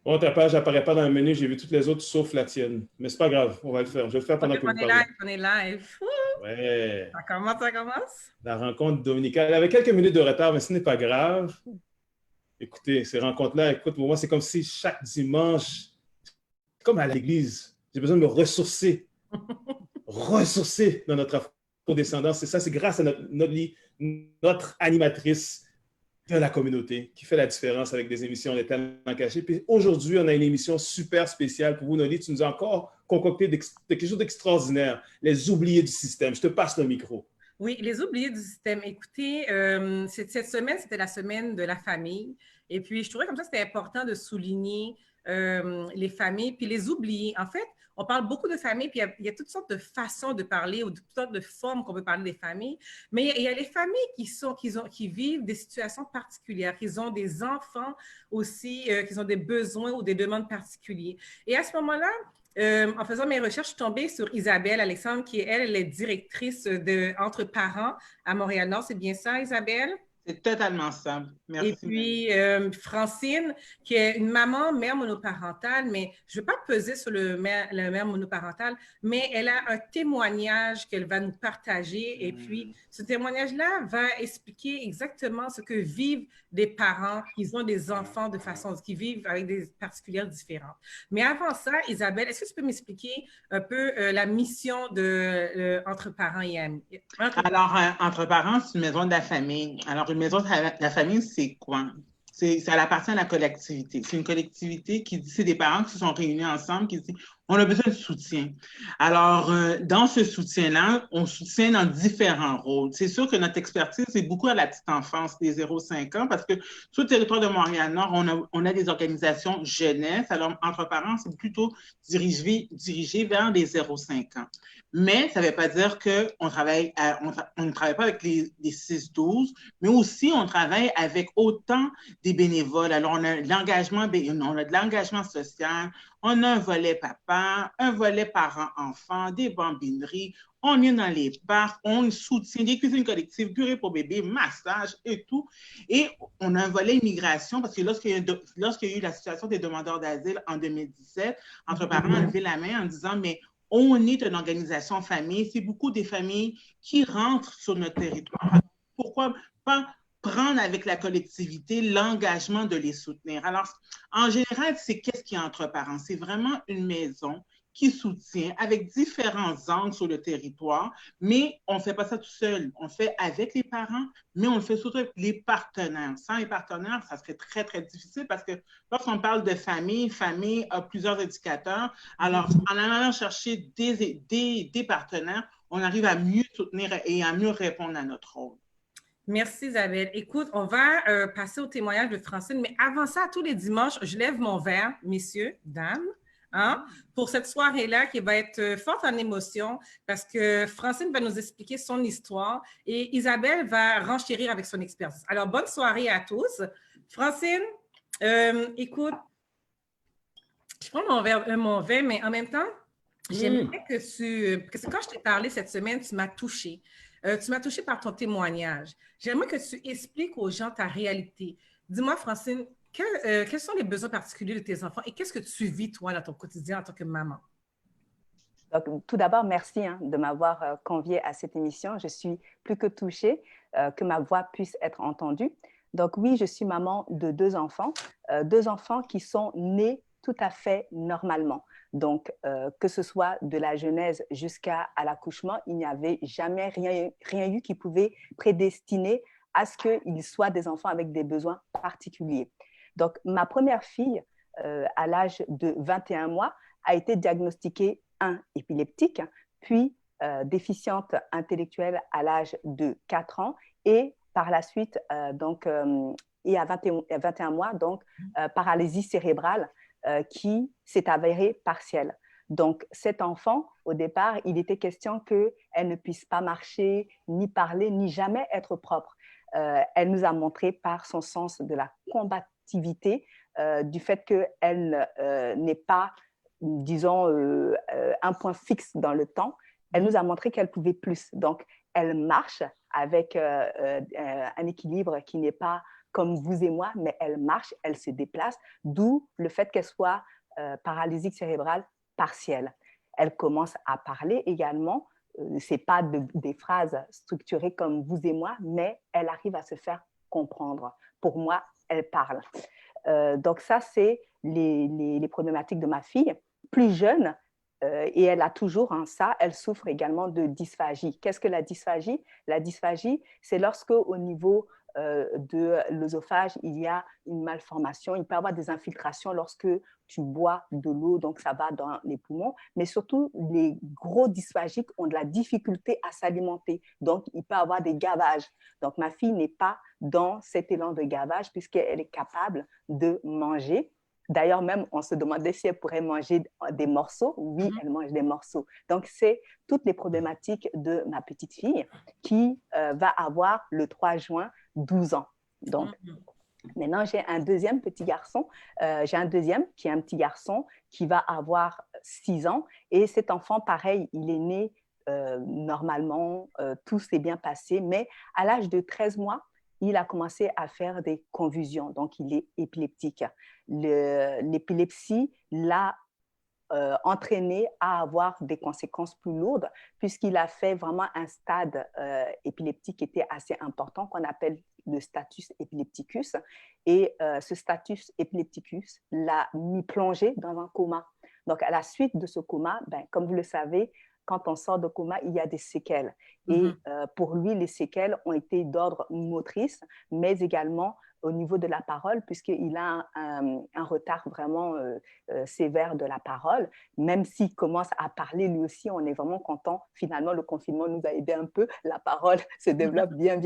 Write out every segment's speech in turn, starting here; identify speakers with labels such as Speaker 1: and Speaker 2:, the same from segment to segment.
Speaker 1: Bon, ta page n'apparaît pas dans le menu, j'ai vu toutes les autres sauf la tienne. Mais c'est pas grave, on va le faire. Je vais le faire
Speaker 2: Ok,
Speaker 1: pendant que
Speaker 2: on
Speaker 1: vous
Speaker 2: est
Speaker 1: parlez.
Speaker 2: live, on est live. Ouh,
Speaker 1: Ouais,
Speaker 2: ça commence, ça commence.
Speaker 1: la rencontre dominicale. Avec quelques minutes de retard, mais ce n'est pas grave. Écoutez, ces rencontres-là, écoute, pour moi, c'est comme si chaque dimanche, comme à l'église, j'ai besoin de me ressourcer dans notre afro-descendance. C'est ça, c'est grâce à notre animatrice de la communauté qui fait la différence avec des émissions Les Talents cachés. Puis aujourd'hui, on a une émission super spéciale pour vous, Noli. Tu nous as encore concocté quelque chose d'extraordinaire, les oubliés du système. Je te passe le micro.
Speaker 2: Oui, les oubliés du système. Écoutez, cette semaine, c'était la semaine de la famille. Et puis, je trouvais comme ça, c'était important de souligner les familles, puis les oubliés. En fait, on parle beaucoup de familles, puis il y a toutes sortes de façons de parler ou toutes sortes de formes qu'on peut parler des familles. Mais il y a les familles qui vivent des situations particulières, qui ont des enfants aussi, qui ont des besoins ou des demandes particulières. Et à ce moment-là, en faisant mes recherches, je suis tombée sur Isabelle Alexandre, qui, elle est directrice de Entre parents à Montréal-Nord. C'est bien ça, Isabelle?
Speaker 3: C'est totalement ça.
Speaker 2: Et
Speaker 3: Merci, Mélanie.
Speaker 2: puis, Francine, qui est une maman, mère monoparentale, mais je ne veux pas peser sur le mère monoparentale, mais elle a un témoignage qu'elle va nous partager. Et puis, ce témoignage-là va expliquer exactement ce que vivent des parents qui ont des enfants de façon, qui vivent avec des particulières différentes. Mais avant ça, Isabelle, est-ce que tu peux m'expliquer un peu la mission de Entre parents et amis?
Speaker 3: Alors, Entre parents, c'est une maison de la famille. Alors, une maison de la famille, c'est quoi? Ça appartient à la collectivité. C'est une collectivité qui dit, c'est des parents qui se sont réunis ensemble, qui disent, on a besoin de soutien. Alors, dans ce soutien-là, on soutient dans différents rôles. C'est sûr que notre expertise est beaucoup à la petite enfance, des 0-5 ans, parce que sur le territoire de Montréal-Nord, on a des organisations jeunesse. Alors, Entre parents, c'est plutôt dirigé vers les 0-5 ans. Mais ça ne veut pas dire qu'on travaille on ne travaille pas avec les 6-12, mais aussi on travaille avec autant des bénévoles. Alors, on a de l'engagement social, on a un volet papa, un volet parents-enfants, des bambineries, on est dans les parcs, on soutient des cuisines collectives, purée pour bébé, massage et tout. Et on a un volet immigration parce que lorsqu'il y a eu la situation des demandeurs d'asile en 2017, Entre parents a levé la main en disant, mais on est une organisation famille, c'est beaucoup des familles qui rentrent sur notre territoire. Pourquoi pas prendre avec la collectivité l'engagement de les soutenir? Alors, en général, c'est qu'est-ce qui est Entre parents? C'est vraiment une maison qui soutient avec différents angles sur le territoire, mais on ne fait pas ça tout seul. On le fait avec les parents, mais on le fait surtout avec les partenaires. Sans les partenaires, ça serait très, très difficile parce que lorsqu'on parle de famille, famille a plusieurs indicateurs. Alors, en allant chercher des partenaires, on arrive à mieux soutenir et à mieux répondre à notre rôle.
Speaker 2: Merci Isabelle. Écoute, on va passer au témoignage de Francine, mais avant ça, tous les dimanches, je lève mon verre, messieurs, dames, hein, pour cette soirée-là qui va être forte en émotion parce que Francine va nous expliquer son histoire et Isabelle va renchérir avec son expertise. Alors, bonne soirée à tous. Francine, écoute, je prends mon verre, mais en même temps, j'aimerais que quand je t'ai parlé cette semaine, tu m'as touchée. Tu m'as touchée par ton témoignage. J'aimerais que tu expliques aux gens ta réalité. Dis-moi, Francine, quels sont les besoins particuliers de tes enfants et qu'est-ce que tu vis, toi, dans ton quotidien en tant que maman?
Speaker 4: Donc, tout d'abord, merci de m'avoir conviée à cette émission. Je suis plus que touchée que ma voix puisse être entendue. Donc, oui, je suis maman de deux enfants qui sont nés tout à fait normalement. Donc, que ce soit de la genèse jusqu'à l'accouchement, il n'y avait jamais rien eu qui pouvait prédestiner à ce qu'ils soient des enfants avec des besoins particuliers. Donc, ma première fille, à l'âge de 21 mois, a été diagnostiquée épileptique, puis déficiente intellectuelle à l'âge de 4 ans et par la suite, et à 21 mois, donc paralysie cérébrale qui s'est avérée partielle. Donc, cet enfant, au départ, il était question qu'elle ne puisse pas marcher, ni parler, ni jamais être propre. Elle nous a montré par son sens de la combativité, du fait qu'elle n'est pas, disons, un point fixe dans le temps. Elle nous a montré qu'elle pouvait plus. Donc, elle marche avec un équilibre qui n'est pas comme vous et moi, mais elle marche, elle se déplace, d'où le fait qu'elle soit paralysique cérébrale partielle. Elle commence à parler également, ce n'est pas des phrases structurées comme vous et moi, mais elle arrive à se faire comprendre. Pour moi, elle parle. Donc ça, c'est les problématiques de ma fille. Plus jeune, et elle a toujours ça, elle souffre également de dysphagie. Qu'est-ce que la dysphagie? La dysphagie, c'est lorsque au niveau de l'œsophage, il y a une malformation. Il peut y avoir des infiltrations lorsque tu bois de l'eau, donc ça va dans les poumons. Mais surtout, les gros dysphagiques ont de la difficulté à s'alimenter. Donc, il peut y avoir des gavages. Donc, ma fille n'est pas dans cet élan de gavage puisqu'elle est capable de manger. D'ailleurs, même, on se demandait si elle pourrait manger des morceaux. Oui, elle mange des morceaux. Donc, c'est toutes les problématiques de ma petite fille qui va avoir le 3 juin 12 ans. Donc, maintenant, j'ai un deuxième petit garçon. J'ai un deuxième qui est un petit garçon qui va avoir 6 ans. Et cet enfant, pareil, il est né normalement, tout s'est bien passé. Mais à l'âge de 13 mois, il a commencé à faire des convulsions. Donc, il est épileptique. L'épilepsie l'a entraîné à avoir des conséquences plus lourdes puisqu'il a fait vraiment un stade épileptique qui était assez important qu'on appelle le status epilepticus. Et ce status epilepticus l'a mis plongé dans un coma. Donc, à la suite de ce coma, comme vous le savez, quand on sort de coma, il y a des séquelles. Et pour lui, les séquelles ont été d'ordre motrice, mais également au niveau de la parole, puisqu'il a un retard vraiment sévère de la parole. Même s'il commence à parler lui aussi, on est vraiment content. Finalement, le confinement nous a aidé un peu. La parole se développe bien.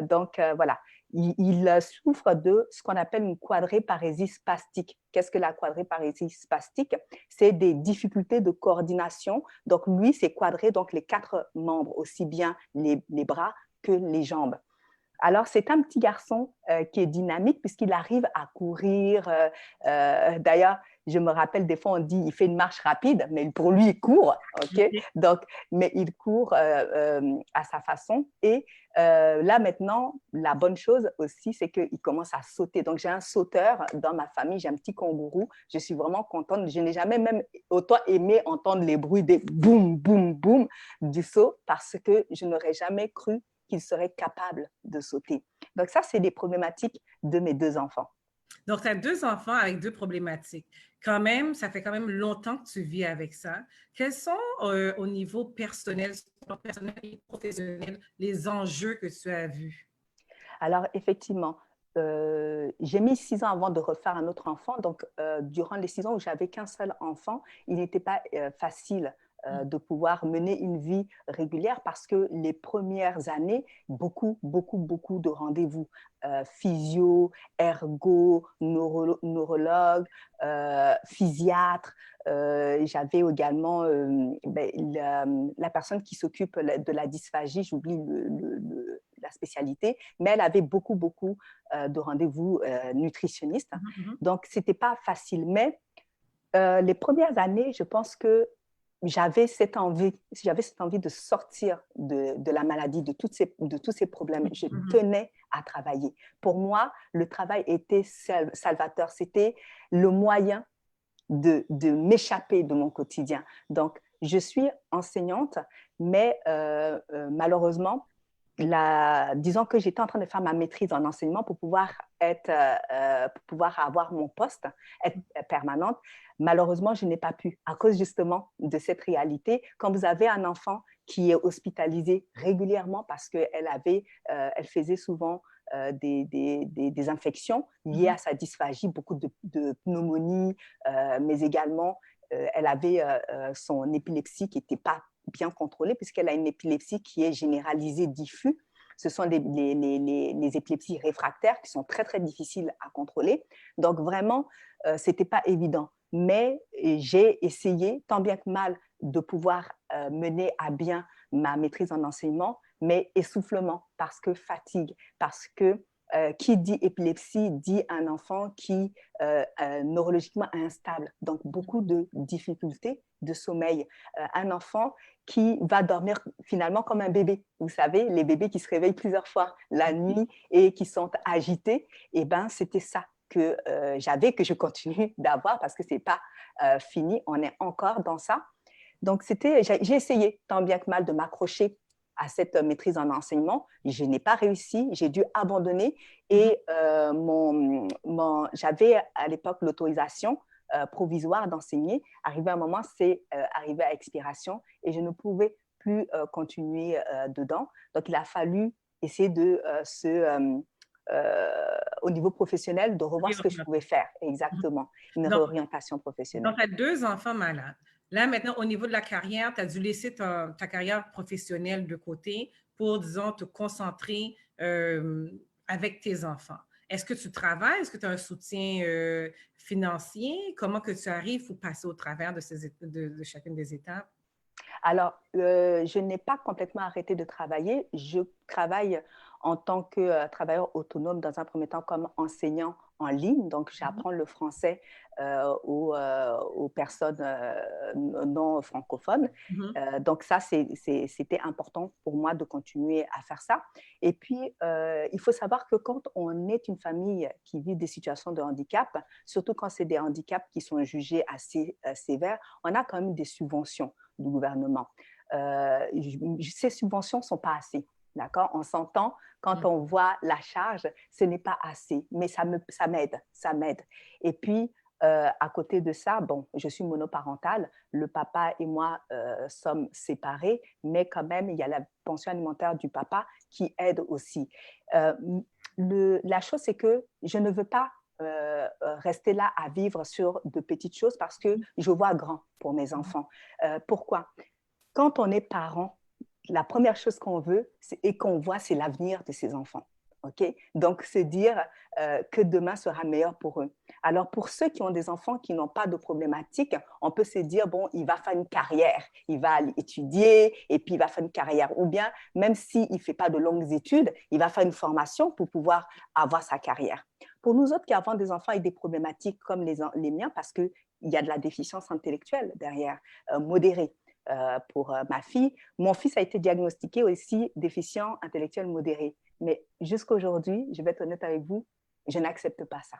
Speaker 4: Donc, voilà. Il souffre de ce qu'on appelle une quadriparésie spastique. Qu'est-ce que la quadriparésie spastique? C'est des difficultés de coordination. Donc, lui, c'est quadré, donc les 4 membres, aussi bien les bras que les jambes. Alors, c'est un petit garçon qui est dynamique puisqu'il arrive à courir. D'ailleurs, je me rappelle, des fois, on dit il fait une marche rapide, mais pour lui, il court. Okay? Donc, mais il court à sa façon. Et là, maintenant, la bonne chose aussi, c'est qu'il commence à sauter. Donc, j'ai un sauteur dans ma famille, j'ai un petit kangourou. Je suis vraiment contente. Je n'ai jamais même autant aimé entendre les bruits des boum, boum, boum du saut parce que je n'aurais jamais cru qu'il serait capable de sauter. Donc ça, c'est les problématiques de mes 2 enfants.
Speaker 2: Donc, tu as 2 enfants avec 2 problématiques. Quand même, ça fait quand même longtemps que tu vis avec ça. Quels sont, au niveau personnel et professionnel, les enjeux que tu as vus?
Speaker 4: Alors, effectivement, j'ai mis 6 ans avant de refaire un autre enfant. Donc, durant les 6 ans où j'avais qu'un seul enfant, il n'était pas facile de pouvoir mener une vie régulière parce que les premières années, beaucoup de rendez-vous, physio, ergo, neurologue, physiatre. J'avais également la personne qui s'occupe de la dysphagie, j'oublie la spécialité, mais elle avait beaucoup de rendez-vous nutritionnistes. Donc, ce n'était pas facile. Mais les premières années, je pense que j'avais cette envie de sortir de la maladie, de tous ces problèmes. Je tenais à travailler. Pour moi, le travail était salvateur. C'était le moyen de m'échapper de mon quotidien. Donc, je suis enseignante, mais malheureusement, disons que j'étais en train de faire ma maîtrise en enseignement pour pouvoir avoir mon poste, être permanente. Malheureusement, je n'ai pas pu à cause justement de cette réalité. Quand vous avez un enfant qui est hospitalisé régulièrement parce qu'elle faisait souvent des infections liées à sa dysphagie, beaucoup de pneumonie, mais également elle avait son épilepsie qui n'était pas bien contrôlée puisqu'elle a une épilepsie qui est généralisée diffuse. Ce sont les épilepsies réfractaires qui sont très, très difficiles à contrôler. Donc, vraiment, ce n'était pas évident. Mais j'ai essayé, tant bien que mal, de pouvoir mener à bien ma maîtrise en enseignement, mais essoufflement, parce que fatigue, parce que qui dit épilepsie dit un enfant qui neurologiquement instable, donc beaucoup de difficultés de sommeil. Un enfant qui va dormir finalement comme un bébé. Vous savez, les bébés qui se réveillent plusieurs fois la nuit et qui sont agités, eh ben, c'était ça que j'avais, que je continue d'avoir parce que ce n'est pas fini, on est encore dans ça. Donc, j'ai essayé tant bien que mal de m'accrocher à cette maîtrise en enseignement. Je n'ai pas réussi, j'ai dû abandonner et j'avais à l'époque l'autorisation provisoire d'enseigner. Arrivé à un moment, c'est arrivé à expiration et je ne pouvais plus continuer dedans. Donc, il a fallu essayer de au niveau professionnel, de revoir ce que je pouvais faire. Exactement. Une réorientation professionnelle.
Speaker 2: Donc, tu as 2 enfants malades. Là, maintenant, au niveau de la carrière, tu as dû laisser ta carrière professionnelle de côté pour, disons, te concentrer avec tes enfants. Est-ce que tu travailles? Est-ce que tu as un soutien financier? Comment que tu arrives pour passer au travers de chacune des étapes?
Speaker 4: Alors, je n'ai pas complètement arrêté de travailler. Je travaille en tant que travailleur autonome dans un premier temps comme enseignant en ligne. Donc, j'apprends le français aux personnes non francophones. Donc, ça, c'était important pour moi de continuer à faire ça. Et puis, il faut savoir que quand on est une famille qui vit des situations de handicap, surtout quand c'est des handicaps qui sont jugés assez sévères, on a quand même des subventions du gouvernement. Ces subventions ne sont pas assez. D'accord? On s'entend, quand on voit la charge, ce n'est pas assez, mais ça m'aide. Et puis, à côté de ça, bon, je suis monoparentale, le papa et moi sommes séparés, mais quand même, il y a la pension alimentaire du papa qui aide aussi. La chose, c'est que je ne veux pas rester là à vivre sur de petites choses parce que je vois grand pour mes enfants. Pourquoi? Quand on est parent, la première chose qu'on veut et qu'on voit, c'est l'avenir de ses enfants. Okay? Donc, se dire que demain sera meilleur pour eux. Alors, pour ceux qui ont des enfants qui n'ont pas de problématique, on peut se dire, bon, il va faire une carrière, il va aller étudier et puis il va faire une carrière. Ou bien, même s'il ne fait pas de longues études, il va faire une formation pour pouvoir avoir sa carrière. Pour nous autres qui avons des enfants avec des problématiques comme les miens, parce qu'il y a de la déficience intellectuelle derrière, modérée. Pour ma fille. Mon fils a été diagnostiqué aussi déficient intellectuel modéré. Mais jusqu'à aujourd'hui, je vais être honnête avec vous, je n'accepte pas ça.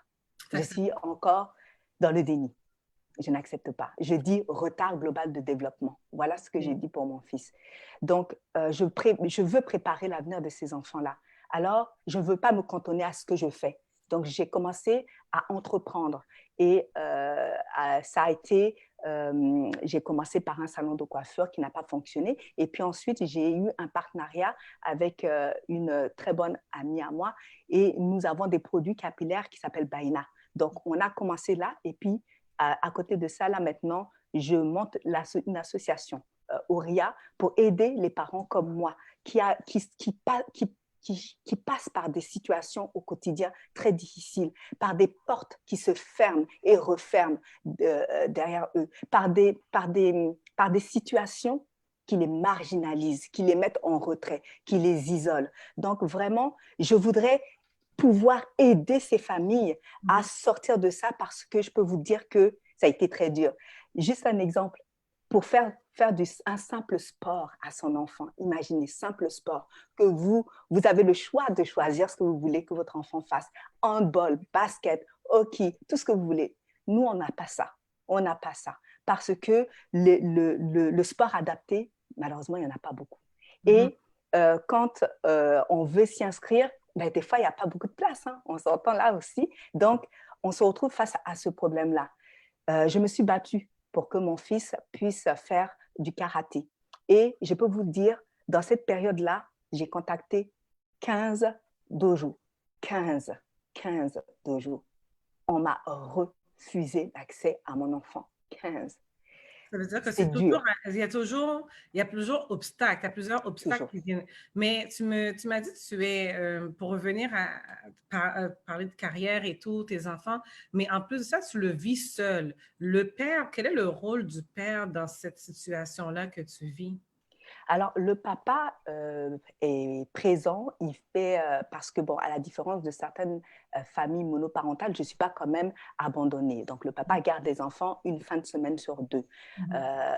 Speaker 4: Je suis encore dans le déni. Je n'accepte pas. Je dis retard global de développement. Voilà ce que j'ai dit pour mon fils. Donc, je veux préparer l'avenir de ces enfants-là. Alors, je ne veux pas me cantonner à ce que je fais. Donc, j'ai commencé à entreprendre. Et ça a été, j'ai commencé par un salon de coiffure qui n'a pas fonctionné. Et puis ensuite, j'ai eu un partenariat avec une très bonne amie à moi. Et nous avons des produits capillaires qui s'appellent Baina. Donc, on a commencé là. Et puis, à côté de ça, là maintenant, je monte une association, Auria, pour aider les parents comme moi qui passent par des situations au quotidien très difficiles, par des portes qui se ferment et referment derrière eux, par des situations qui les marginalisent, qui les mettent en retrait, qui les isolent. Donc vraiment, je voudrais pouvoir aider ces familles à sortir de ça parce que je peux vous dire que ça a été très dur. Juste un exemple, pour faire un simple sport à son enfant. Imaginez, simple sport, que vous avez le choix de choisir ce que vous voulez que votre enfant fasse. Handball, basket, hockey, tout ce que vous voulez. Nous, on n'a pas ça. On n'a pas ça. Parce que le sport adapté, malheureusement, il n'y en a pas beaucoup. Et quand on veut s'y inscrire, ben, des fois, il n'y a pas beaucoup de place. Hein. On s'entend là aussi. Donc, on se retrouve face à ce problème-là. Je me suis battue pour que mon fils puisse faire du karaté. Et je peux vous dire, dans cette période-là, j'ai contacté 15 dojos. 15 dojos. On m'a refusé l'accès à mon enfant. 15.
Speaker 2: Ça veut dire que c'est toujours, il y a plusieurs obstacles, il y a plusieurs obstacles qui viennent. Mais tu m'as dit que tu es, pour revenir à parler de carrière et tout, tes enfants, mais en plus de ça, tu le vis seul. Le père, quel est le rôle du père dans cette situation-là que tu vis?
Speaker 4: Alors, le papa est présent, il fait, parce que, bon, à la différence de certaines familles monoparentales, je ne suis pas quand même abandonnée. Donc, le papa garde les enfants une fin de semaine sur 2.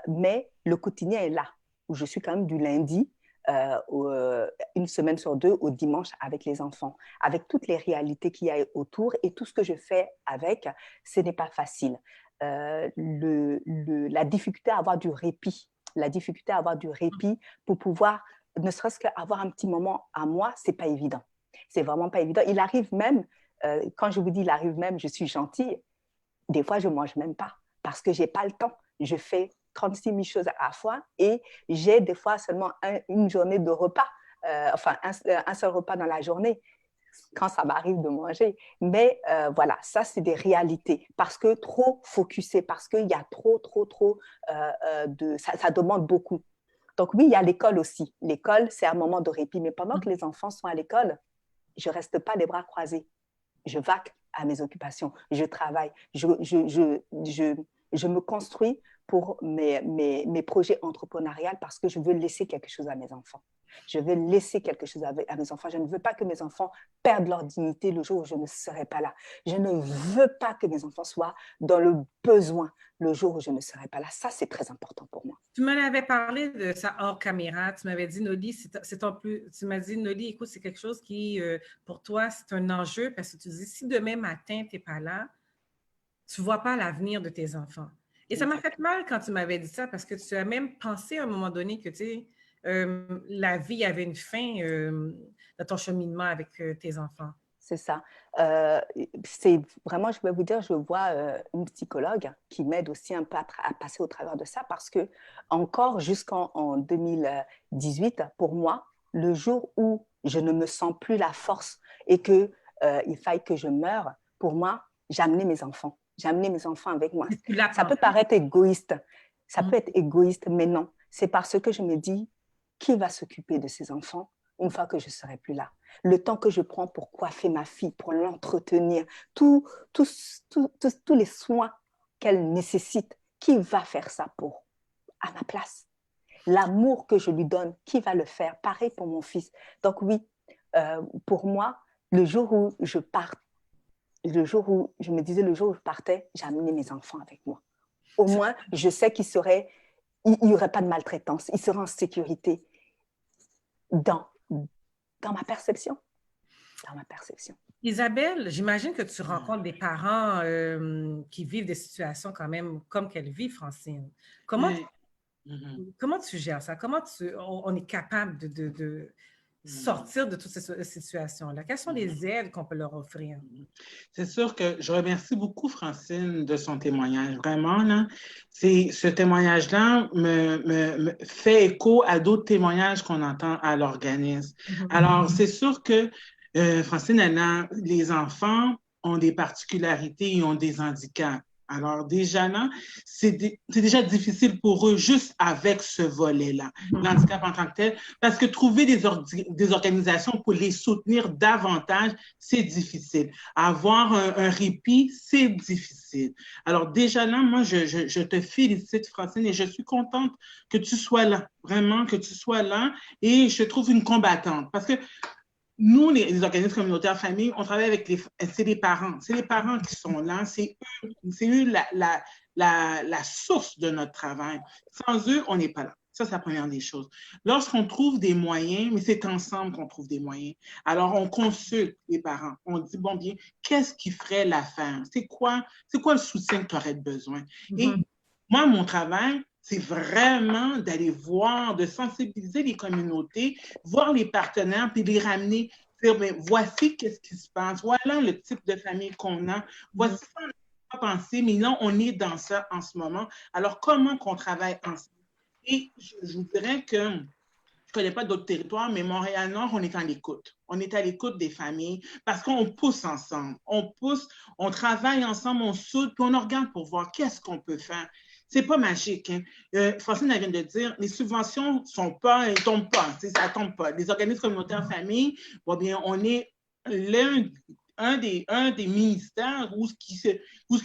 Speaker 4: Mais le quotidien est là, où je suis quand même du lundi, une semaine sur 2, au dimanche avec les enfants, avec toutes les réalités qu'il y a autour et tout ce que je fais avec, ce n'est pas facile. La difficulté à avoir du répit, pour pouvoir, ne serait-ce qu'avoir un petit moment à moi, c'est pas évident. C'est vraiment pas évident. Il arrive même, quand je vous dis il arrive même, je suis gentille, des fois je mange même pas parce que j'ai pas le temps. Je fais 36 000 choses à la fois et j'ai des fois seulement une journée de repas, enfin un seul repas dans la journée quand ça m'arrive de manger. Mais voilà, ça, c'est des réalités. Parce que trop focusé, parce qu'il y a trop ça demande beaucoup. Donc oui, il y a l'école aussi. L'école, c'est un moment de répit. Mais pendant que les enfants sont à l'école, je ne reste pas les bras croisés. Je vaque à mes occupations. Je travaille. Je me construis pour mes projets entrepreneuriaux parce que je veux laisser quelque chose à mes enfants. Je veux laisser quelque chose à mes enfants. Je ne veux pas que mes enfants perdent leur dignité le jour où je ne serai pas là. Je ne veux pas que mes enfants soient dans le besoin le jour où je ne serai pas là. Ça, c'est très important pour moi.
Speaker 2: Tu m'en avais parlé de ça hors caméra. Tu m'avais dit, Noli, tu m'as dit, Noli, écoute, c'est quelque chose qui, pour toi, c'est un enjeu parce que tu dis, si demain matin, tu n'es pas là, tu ne vois pas l'avenir de tes enfants. Et ça m'a fait mal quand tu m'avais dit ça parce que tu as même pensé à un moment donné que, tu sais, la vie avait une fin dans ton cheminement avec tes enfants.
Speaker 4: C'est ça. C'est vraiment, je vais vous dire, je vois une psychologue qui m'aide aussi un peu à passer au travers de ça parce que encore jusqu'en 2018, pour moi, le jour où je ne me sens plus la force et qu'il faille que je meure, pour moi, j'amenais mes enfants. J'amenais mes enfants avec moi. Ça peut paraître égoïste. Ça peut être égoïste, mais non. C'est parce que je me dis, qui va s'occuper de ces enfants une fois que je ne serai plus là? Le temps que je prends pour coiffer ma fille, pour l'entretenir, tous les soins qu'elle nécessite, qui va faire ça à ma place? L'amour que je lui donne, qui va le faire? Pareil pour mon fils. Donc oui, pour moi, le jour où je me partais, j'ai amené mes enfants avec moi. Au moins, je sais qu'il n'y aurait pas de maltraitance, ils seraient en sécurité dans ma perception. Dans ma perception.
Speaker 2: Isabelle, j'imagine que tu rencontres des parents qui vivent des situations quand même comme qu'elle vit, Francine. Comment tu gères ça? Comment on est capable de sortir de toutes ces situations-là? Quelles sont les aides qu'on peut leur offrir?
Speaker 3: C'est sûr que je remercie beaucoup Francine de son témoignage. Vraiment, là, ce témoignage-là me fait écho à d'autres témoignages qu'on entend à l'organisme. Alors, c'est sûr que Francine, les enfants ont des particularités et ont des handicaps. Alors, déjà là, c'est déjà difficile pour eux juste avec ce volet-là, l'handicap en tant que tel, parce que trouver des organisations pour les soutenir davantage, c'est difficile. Avoir un répit, c'est difficile. Alors, déjà là, moi, je te félicite, Francine, et je suis contente que tu sois là, vraiment, que tu sois là, et je trouve une combattante, parce que nous, les organismes communautaires famille, on travaille avec c'est les parents. C'est les parents qui sont là. C'est eux la source de notre travail. Sans eux, on n'est pas là. Ça, c'est la première des choses. Lorsqu'on trouve des moyens, mais c'est ensemble qu'on trouve des moyens. Alors, on consulte les parents. On dit, bon, bien, qu'est-ce qui ferait l'affaire? C'est quoi le soutien que tu aurais besoin? Et moi, mon travail, c'est vraiment d'aller voir, de sensibiliser les communautés, voir les partenaires, puis les ramener, dire, bien, voici qu'est-ce qui se passe, voilà le type de famille qu'on a, voici ce qu'on n'a pas pensé, mais là, on est dans ça en ce moment. Alors, comment qu'on travaille ensemble? Et je vous dirais que je ne connais pas d'autres territoires, mais Montréal-Nord, on est à l'écoute. On est à l'écoute des familles parce qu'on pousse ensemble. On travaille ensemble, on soude, puis on regarde pour voir qu'est-ce qu'on peut faire. C'est pas magique. Hein? Francine vient de dire, les subventions ne tombent pas. Ça ne tombe pas. Les organismes communautaires familles, bon, bien, on est un des ministères où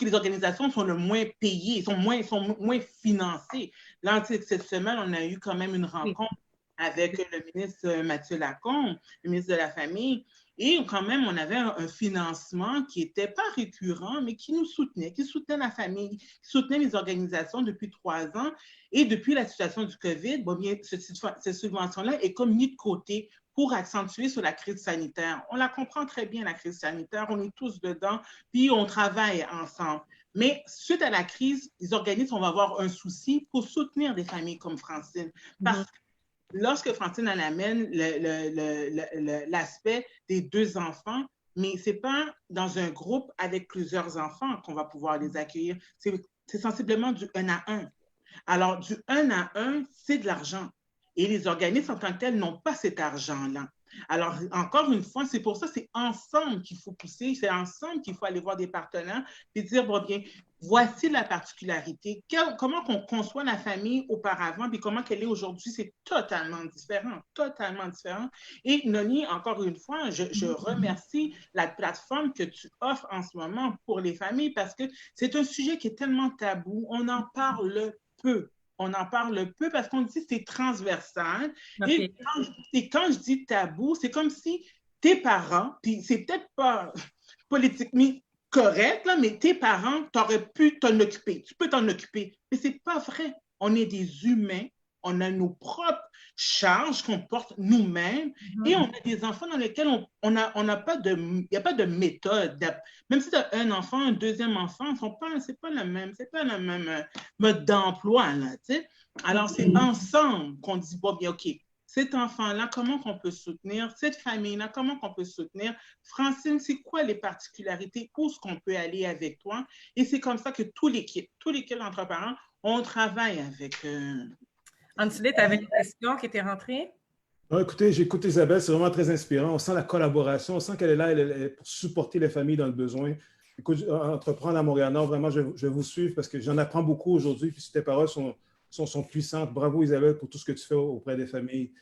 Speaker 3: les organisations sont le moins payées, sont moins financées. Là, cette semaine, on a eu quand même une rencontre avec le ministre Mathieu Lacombe, le ministre de la Famille. Et quand même, on avait un financement qui n'était pas récurrent, mais qui nous soutenait, qui soutenait la famille, qui soutenait les organisations depuis 3 ans. Et depuis la situation du COVID, bon, bien, cette subvention-là est comme mise de côté pour accentuer sur la crise sanitaire. On la comprend très bien, la crise sanitaire, on est tous dedans, puis on travaille ensemble. Mais suite à la crise, les organismes vont avoir un souci pour soutenir des familles comme Francine. Parce que lorsque Francine en amène l'aspect des 2 enfants, mais ce n'est pas dans un groupe avec plusieurs enfants qu'on va pouvoir les accueillir. C'est sensiblement du 1 à 1. Alors, du 1 à 1, c'est de l'argent. Et les organismes en tant que tels n'ont pas cet argent-là. Alors, encore une fois, c'est pour ça, c'est ensemble qu'il faut pousser, c'est ensemble qu'il faut aller voir des partenaires et dire, bon, bien, voici la particularité. Comment on conçoit la famille auparavant, puis comment qu'elle est aujourd'hui, c'est totalement différent, totalement différent. Et Noni, encore une fois, je remercie la plateforme que tu offres en ce moment pour les familles parce que c'est un sujet qui est tellement tabou, on en parle peu. On en parle peu parce qu'on dit que c'est transversal. Okay. Et quand je dis tabou, c'est comme si tes parents, puis c'est peut-être pas politiquement correct, là, mais tes parents, tu aurais pu t'en occuper. Tu peux t'en occuper. Mais c'est pas vrai. On est des humains. On a nos propres charges qu'on porte nous-mêmes et on a des enfants dans lesquels on n'a pas de, il n'y a pas de méthode. Même si tu as un enfant, un deuxième enfant, c'est pas le même mode d'emploi, là, tu sais. Alors, c'est ensemble qu'on dit, bon, bien, OK, cet enfant-là, comment qu'on peut soutenir? Cette famille-là, comment qu'on peut soutenir? Francine, c'est quoi les particularités? Où est-ce qu'on peut aller avec toi? Et c'est comme ça que tous l'équipe entre parents, on travaille avec
Speaker 2: Anne-Soleil, tu avais une question qui était rentrée?
Speaker 1: Non, écoutez, j'écoute Isabelle, c'est vraiment très inspirant. On sent la collaboration, on sent qu'elle est là pour supporter les familles dans le besoin. Écoute, entreprendre à Montréal-Nord, vraiment, je vais vous suivre parce que j'en apprends beaucoup aujourd'hui, puis tes paroles sont puissantes. Bravo Isabelle pour tout ce que tu fais auprès des familles.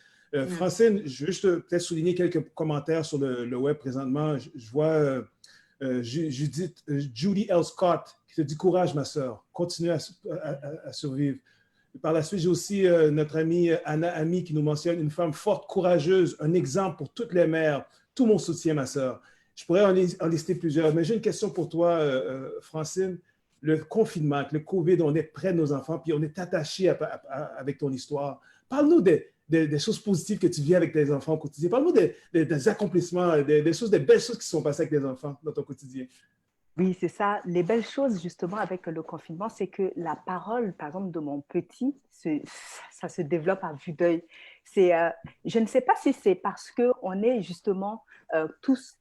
Speaker 1: Francine, je veux juste peut-être souligner quelques commentaires sur le web présentement. Je vois Judy L. Scott qui te dit « Courage, ma sœur, continue à survivre ». Par la suite, j'ai aussi notre amie Anna Ami qui nous mentionne une femme forte, courageuse, un exemple pour toutes les mères. Tout mon soutien, ma sœur. Je pourrais en lister plusieurs, mais j'ai une question pour toi, Francine. Le confinement, avec le COVID, on est près de nos enfants, puis on est attaché avec ton histoire. Parle-nous des choses positives que tu vis avec tes enfants au quotidien. Parle-nous des accomplissements, des belles choses qui se sont passées avec tes enfants dans ton quotidien.
Speaker 4: Oui, c'est ça. Les belles choses, justement, avec le confinement, c'est que la parole, par exemple, de mon petit, ça se développe à vue d'œil. Je ne sais pas si c'est parce qu'on est justement tous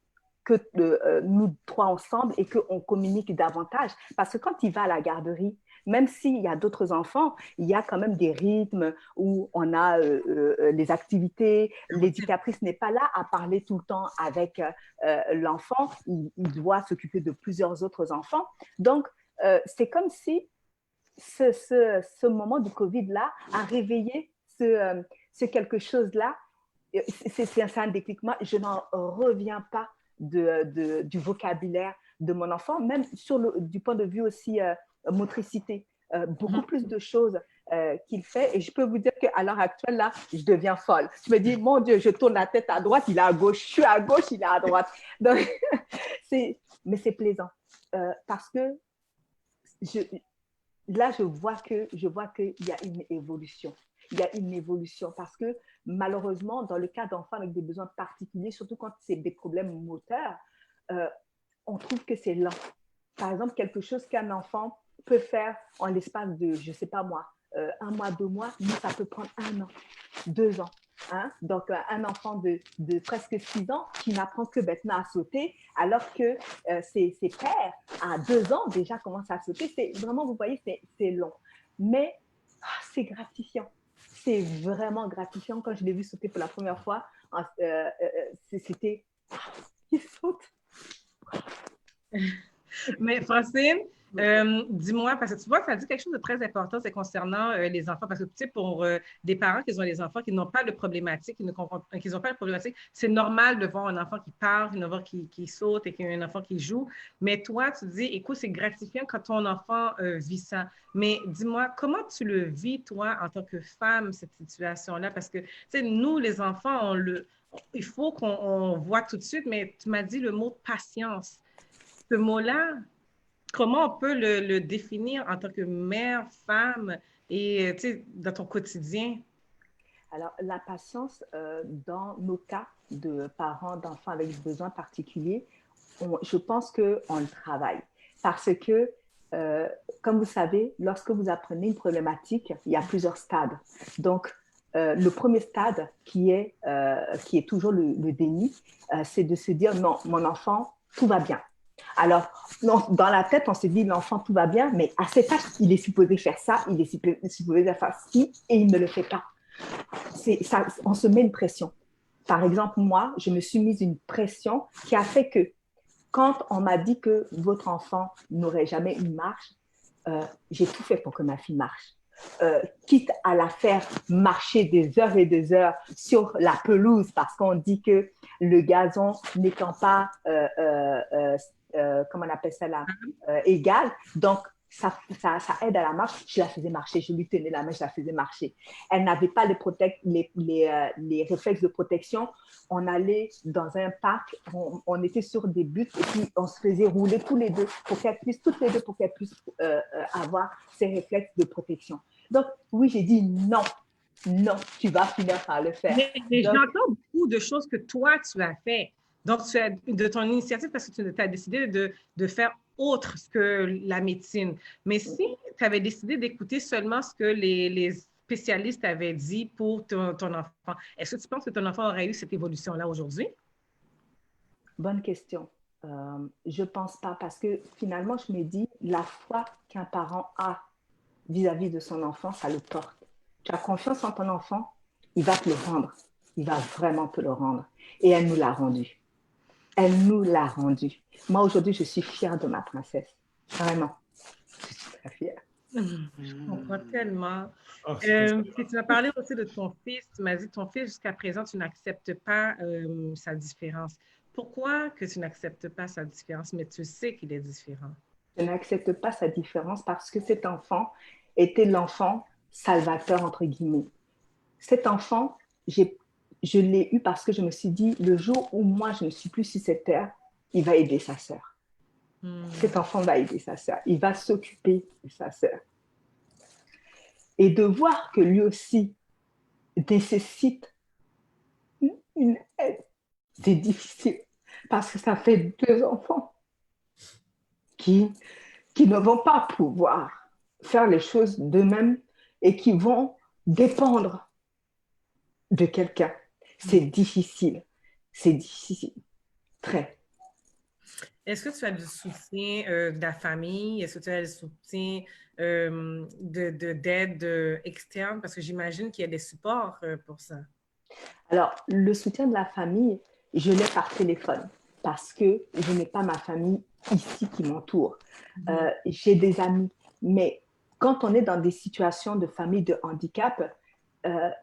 Speaker 4: nous 3 ensemble et qu'on communique davantage. Parce que quand il va à la garderie, même s'il y a d'autres enfants, il y a quand même des rythmes où on a les activités. L'éducatrice n'est pas là à parler tout le temps avec l'enfant. Il doit s'occuper de plusieurs autres enfants. Donc, c'est comme si ce moment du COVID-là a réveillé ce quelque chose-là. C'est un déclic. Moi, je n'en reviens pas du vocabulaire de mon enfant, même du point de vue aussi motricité. Beaucoup plus de choses qu'il fait. Et je peux vous dire qu'à l'heure actuelle, là, je deviens folle. Je me dis, mon Dieu, je tourne la tête à droite, il est à gauche. Je suis à gauche, il est à droite. Donc, mais c'est plaisant. Parce que là, je vois qu'il y a une évolution. Il y a une évolution parce que malheureusement, dans le cas d'enfants avec des besoins particuliers, surtout quand c'est des problèmes moteurs, on trouve que c'est lent. Par exemple, quelque chose qu'un enfant peut faire en l'espace de, je ne sais pas moi, 1 mois, 2 mois, mais ça peut prendre 1 an, 2 ans. Hein? Donc, un enfant de presque 6 ans qui n'apprend que maintenant à sauter, alors que ses pères, à 2 ans, déjà commencent à sauter. C'est vraiment, vous voyez, c'est long. Mais c'est gratifiant. C'est vraiment gratifiant. Quand je l'ai vu sauter pour la première fois, c'était... il saute.
Speaker 2: Mais Francine, Dis-moi, parce que tu vois, ça dit quelque chose de très important, c'est concernant les enfants, parce que tu sais, pour des parents qui ont des enfants qui n'ont pas de problématique, qui n'ont pas de problématique, c'est normal de voir un enfant qui parle, un enfant qui saute et un enfant qui joue. Mais toi, tu dis, écoute, c'est gratifiant quand ton enfant vit ça. Mais dis-moi, comment tu le vis, toi, en tant que femme, cette situation-là? Parce que, tu sais, nous, les enfants, il faut qu'on voit tout de suite, mais tu m'as dit le mot patience. Ce mot-là, comment on peut le définir en tant que mère, femme et dans ton quotidien?
Speaker 4: Alors, la patience, dans nos cas de parents d'enfants avec des besoins particuliers, je pense qu'on le travaille. Parce que, comme vous savez, lorsque vous apprenez une problématique, il y a plusieurs stades. Donc, le premier stade qui est toujours le déni, c'est de se dire non, mon enfant, tout va bien. Alors, non, dans la tête, on se dit l'enfant, tout va bien, mais à cet âge, il est supposé faire ça, il est supposé faire ci, et il ne le fait pas. Ça, on se met une pression. Par exemple, moi, je me suis mise une pression qui a fait que quand on m'a dit que votre enfant n'aurait jamais une marche, j'ai tout fait pour que ma fille marche. Quitte à la faire marcher des heures et des heures sur la pelouse parce qu'on dit que le gazon n'étant pas, comment on appelle ça là, égal, donc ça aide à la marche. Je la faisais marcher, je lui tenais la main, je la faisais marcher. Elle n'avait pas les réflexes de protection. On allait dans un parc, on était sur des buts et puis on se faisait rouler tous les deux pour qu'elle puisse, toutes les deux pour qu'elle puisse avoir ces réflexes de protection. Donc, oui, j'ai dit non, non, tu vas finir par le faire.
Speaker 2: Mais j'entends beaucoup de choses que toi, tu as fait. Donc, tu as de ton initiative parce que tu as décidé de faire autre que la médecine. Mais si tu avais décidé d'écouter seulement ce que les spécialistes avaient dit pour ton enfant, est-ce que tu penses que ton enfant aurait eu cette évolution-là aujourd'hui?
Speaker 4: Bonne question. Je ne pense pas parce que finalement, je me dis, la foi qu'un parent a vis-à-vis de son enfant, ça le porte. Tu as confiance en ton enfant, il va te le rendre. Il va vraiment te le rendre. Et elle nous l'a rendu. Elle nous l'a rendu. Moi, aujourd'hui, je suis fière de ma princesse. Vraiment. Je suis très fière.
Speaker 2: Je comprends tellement.
Speaker 1: Oh,
Speaker 2: Puis tu m'as parlé aussi de ton fils. Tu m'as dit que ton fils, jusqu'à présent, tu n'acceptes pas sa différence. Pourquoi que tu n'acceptes pas sa différence, mais tu sais qu'il est différent?
Speaker 4: Je n'accepte pas sa différence parce que cet enfant était l'enfant salvateur, entre guillemets. Cet enfant, je l'ai eu parce que je me suis dit, le jour où moi, je ne suis plus sur cette terre, il va aider sa sœur. Cet enfant va aider sa sœur. Il va s'occuper de sa sœur. Et de voir que lui aussi nécessite une aide, c'est difficile parce que ça fait 2 enfants qui ne vont pas pouvoir faire les choses d'eux-mêmes et qui vont dépendre de quelqu'un. C'est difficile. C'est difficile. Très.
Speaker 2: Est-ce que tu as du soutien de la famille? Est-ce que tu as du soutien d'aide externe? Parce que j'imagine qu'il y a des supports pour ça.
Speaker 4: Alors, le soutien de la famille, je l'ai par téléphone parce que je n'ai pas ma famille ici qui m'entoure. J'ai des amis, mais quand on est dans des situations de famille de handicap,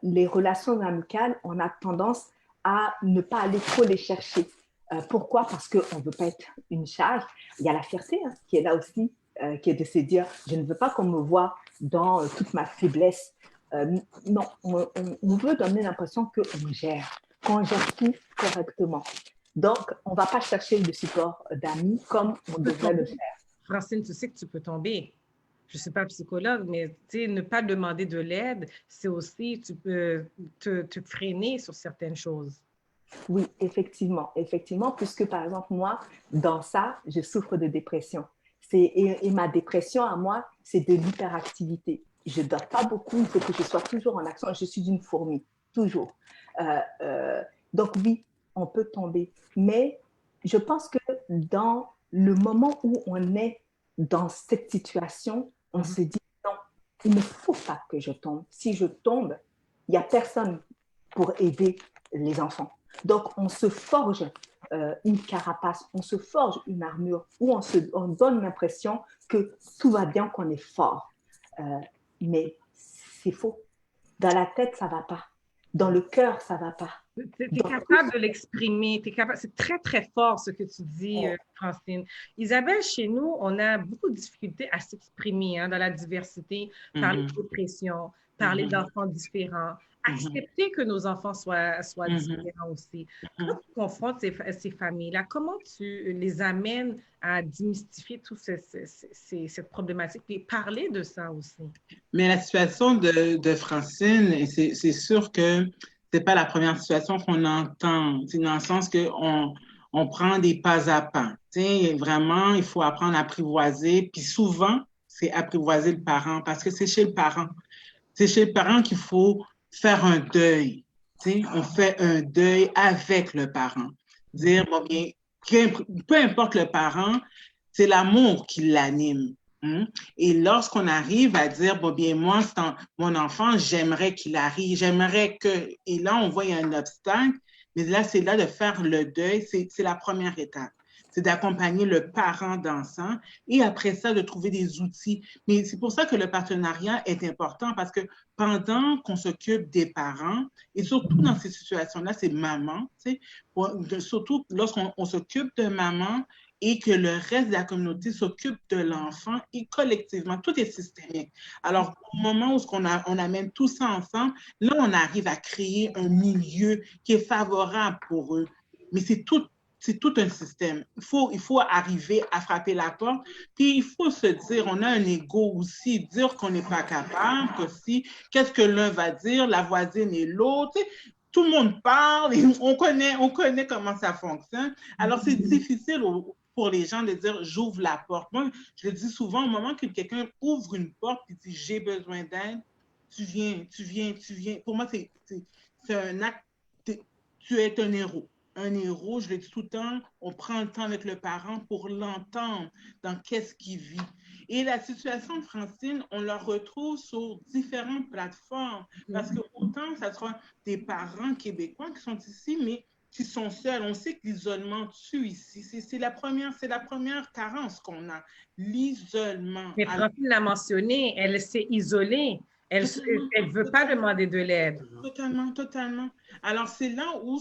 Speaker 4: les relations amicales, on a tendance à ne pas aller trop les chercher. Pourquoi? Parce qu'on ne veut pas être une charge. Il y a la fierté qui est là aussi, qui est de se dire, je ne veux pas qu'on me voie dans toute ma faiblesse. Non, on veut donner l'impression qu'on gère tout correctement. Donc, on ne va pas chercher le support d'amis comme on devrait le faire.
Speaker 2: Francine, tu sais que tu peux tomber. Je ne suis pas psychologue, mais ne pas demander de l'aide, c'est aussi, tu peux te freiner sur certaines choses.
Speaker 4: Oui, effectivement, puisque par exemple, moi, dans ça, je souffre de dépression. Et ma dépression à moi, c'est de l'hyperactivité. Je ne dors pas beaucoup, il faut que je sois toujours en action. Je suis une fourmi, toujours. Donc oui, on peut tomber. Mais je pense que dans le moment où on est dans cette situation, on se dit non, il ne faut pas que je tombe. Si je tombe, il n'y a personne pour aider les enfants. Donc, on se forge une carapace, on se forge une armure où on donne l'impression que tout va bien, qu'on est fort. Mais c'est faux. Dans la tête, ça ne va pas. Dans le cœur, ça ne va pas.
Speaker 2: Tu es capable de l'exprimer. C'est très, très fort ce que tu dis, Francine. Isabelle, chez nous, on a beaucoup de difficultés à s'exprimer dans la diversité, parler de dépression, parler d'enfants différents, accepter que nos enfants soient différents aussi. Quand tu confrontes ces familles-là, comment tu les amènes à démystifier toute cette problématique et parler de ça aussi?
Speaker 3: Mais la situation de Francine, c'est sûr que c'est pas la première situation qu'on entend. C'est dans le sens qu'on prend des pas à pas. Vraiment, il faut apprendre à apprivoiser. Puis souvent, c'est apprivoiser le parent parce que c'est chez le parent. C'est chez le parent qu'il faut faire un deuil. On fait un deuil avec le parent. Dire, bon, bien, peu importe le parent, c'est l'amour qui l'anime. Et lorsqu'on arrive à dire, bon, bien, moi, mon enfant, j'aimerais qu'il arrive, j'aimerais que. Et là, on voit il y a un obstacle, mais là, c'est là de faire le deuil, c'est la première étape. C'est d'accompagner le parent dans ça et après ça, de trouver des outils. Mais c'est pour ça que le partenariat est important parce que pendant qu'on s'occupe des parents, et surtout dans ces situations-là, c'est maman, surtout lorsqu'on s'occupe de maman, et que le reste de la communauté s'occupe de l'enfant et collectivement, tout est systémique. Alors, au moment où on amène tout ça ensemble, là, on arrive à créer un milieu qui est favorable pour eux. Mais c'est tout un système. Il faut arriver à frapper la porte. Puis, il faut se dire, on a un ego aussi, dire qu'on n'est pas capable aussi. Qu'est-ce que l'un va dire, la voisine et l'autre. Tout le monde parle, et on connaît comment ça fonctionne. Alors, c'est difficile pour les gens de dire « j'ouvre la porte ». Moi, je le dis souvent, au moment que quelqu'un ouvre une porte et dit « j'ai besoin d'aide », tu viens. Pour moi, c'est un acte, tu es un héros. Un héros, je le dis tout le temps, on prend le temps avec le parent pour l'entendre dans qu'est-ce qu'il vit. Et la situation de Francine, on la retrouve sur différentes plateformes parce que autant ça sera des parents québécois qui sont ici, mais qui sont seuls. On sait que l'isolement tue ici. C'est la première carence qu'on a, l'isolement.
Speaker 2: Mais Francine l'a mentionné, elle s'est isolée. Elle ne veut pas demander de l'aide.
Speaker 3: Totalement. Alors, c'est là où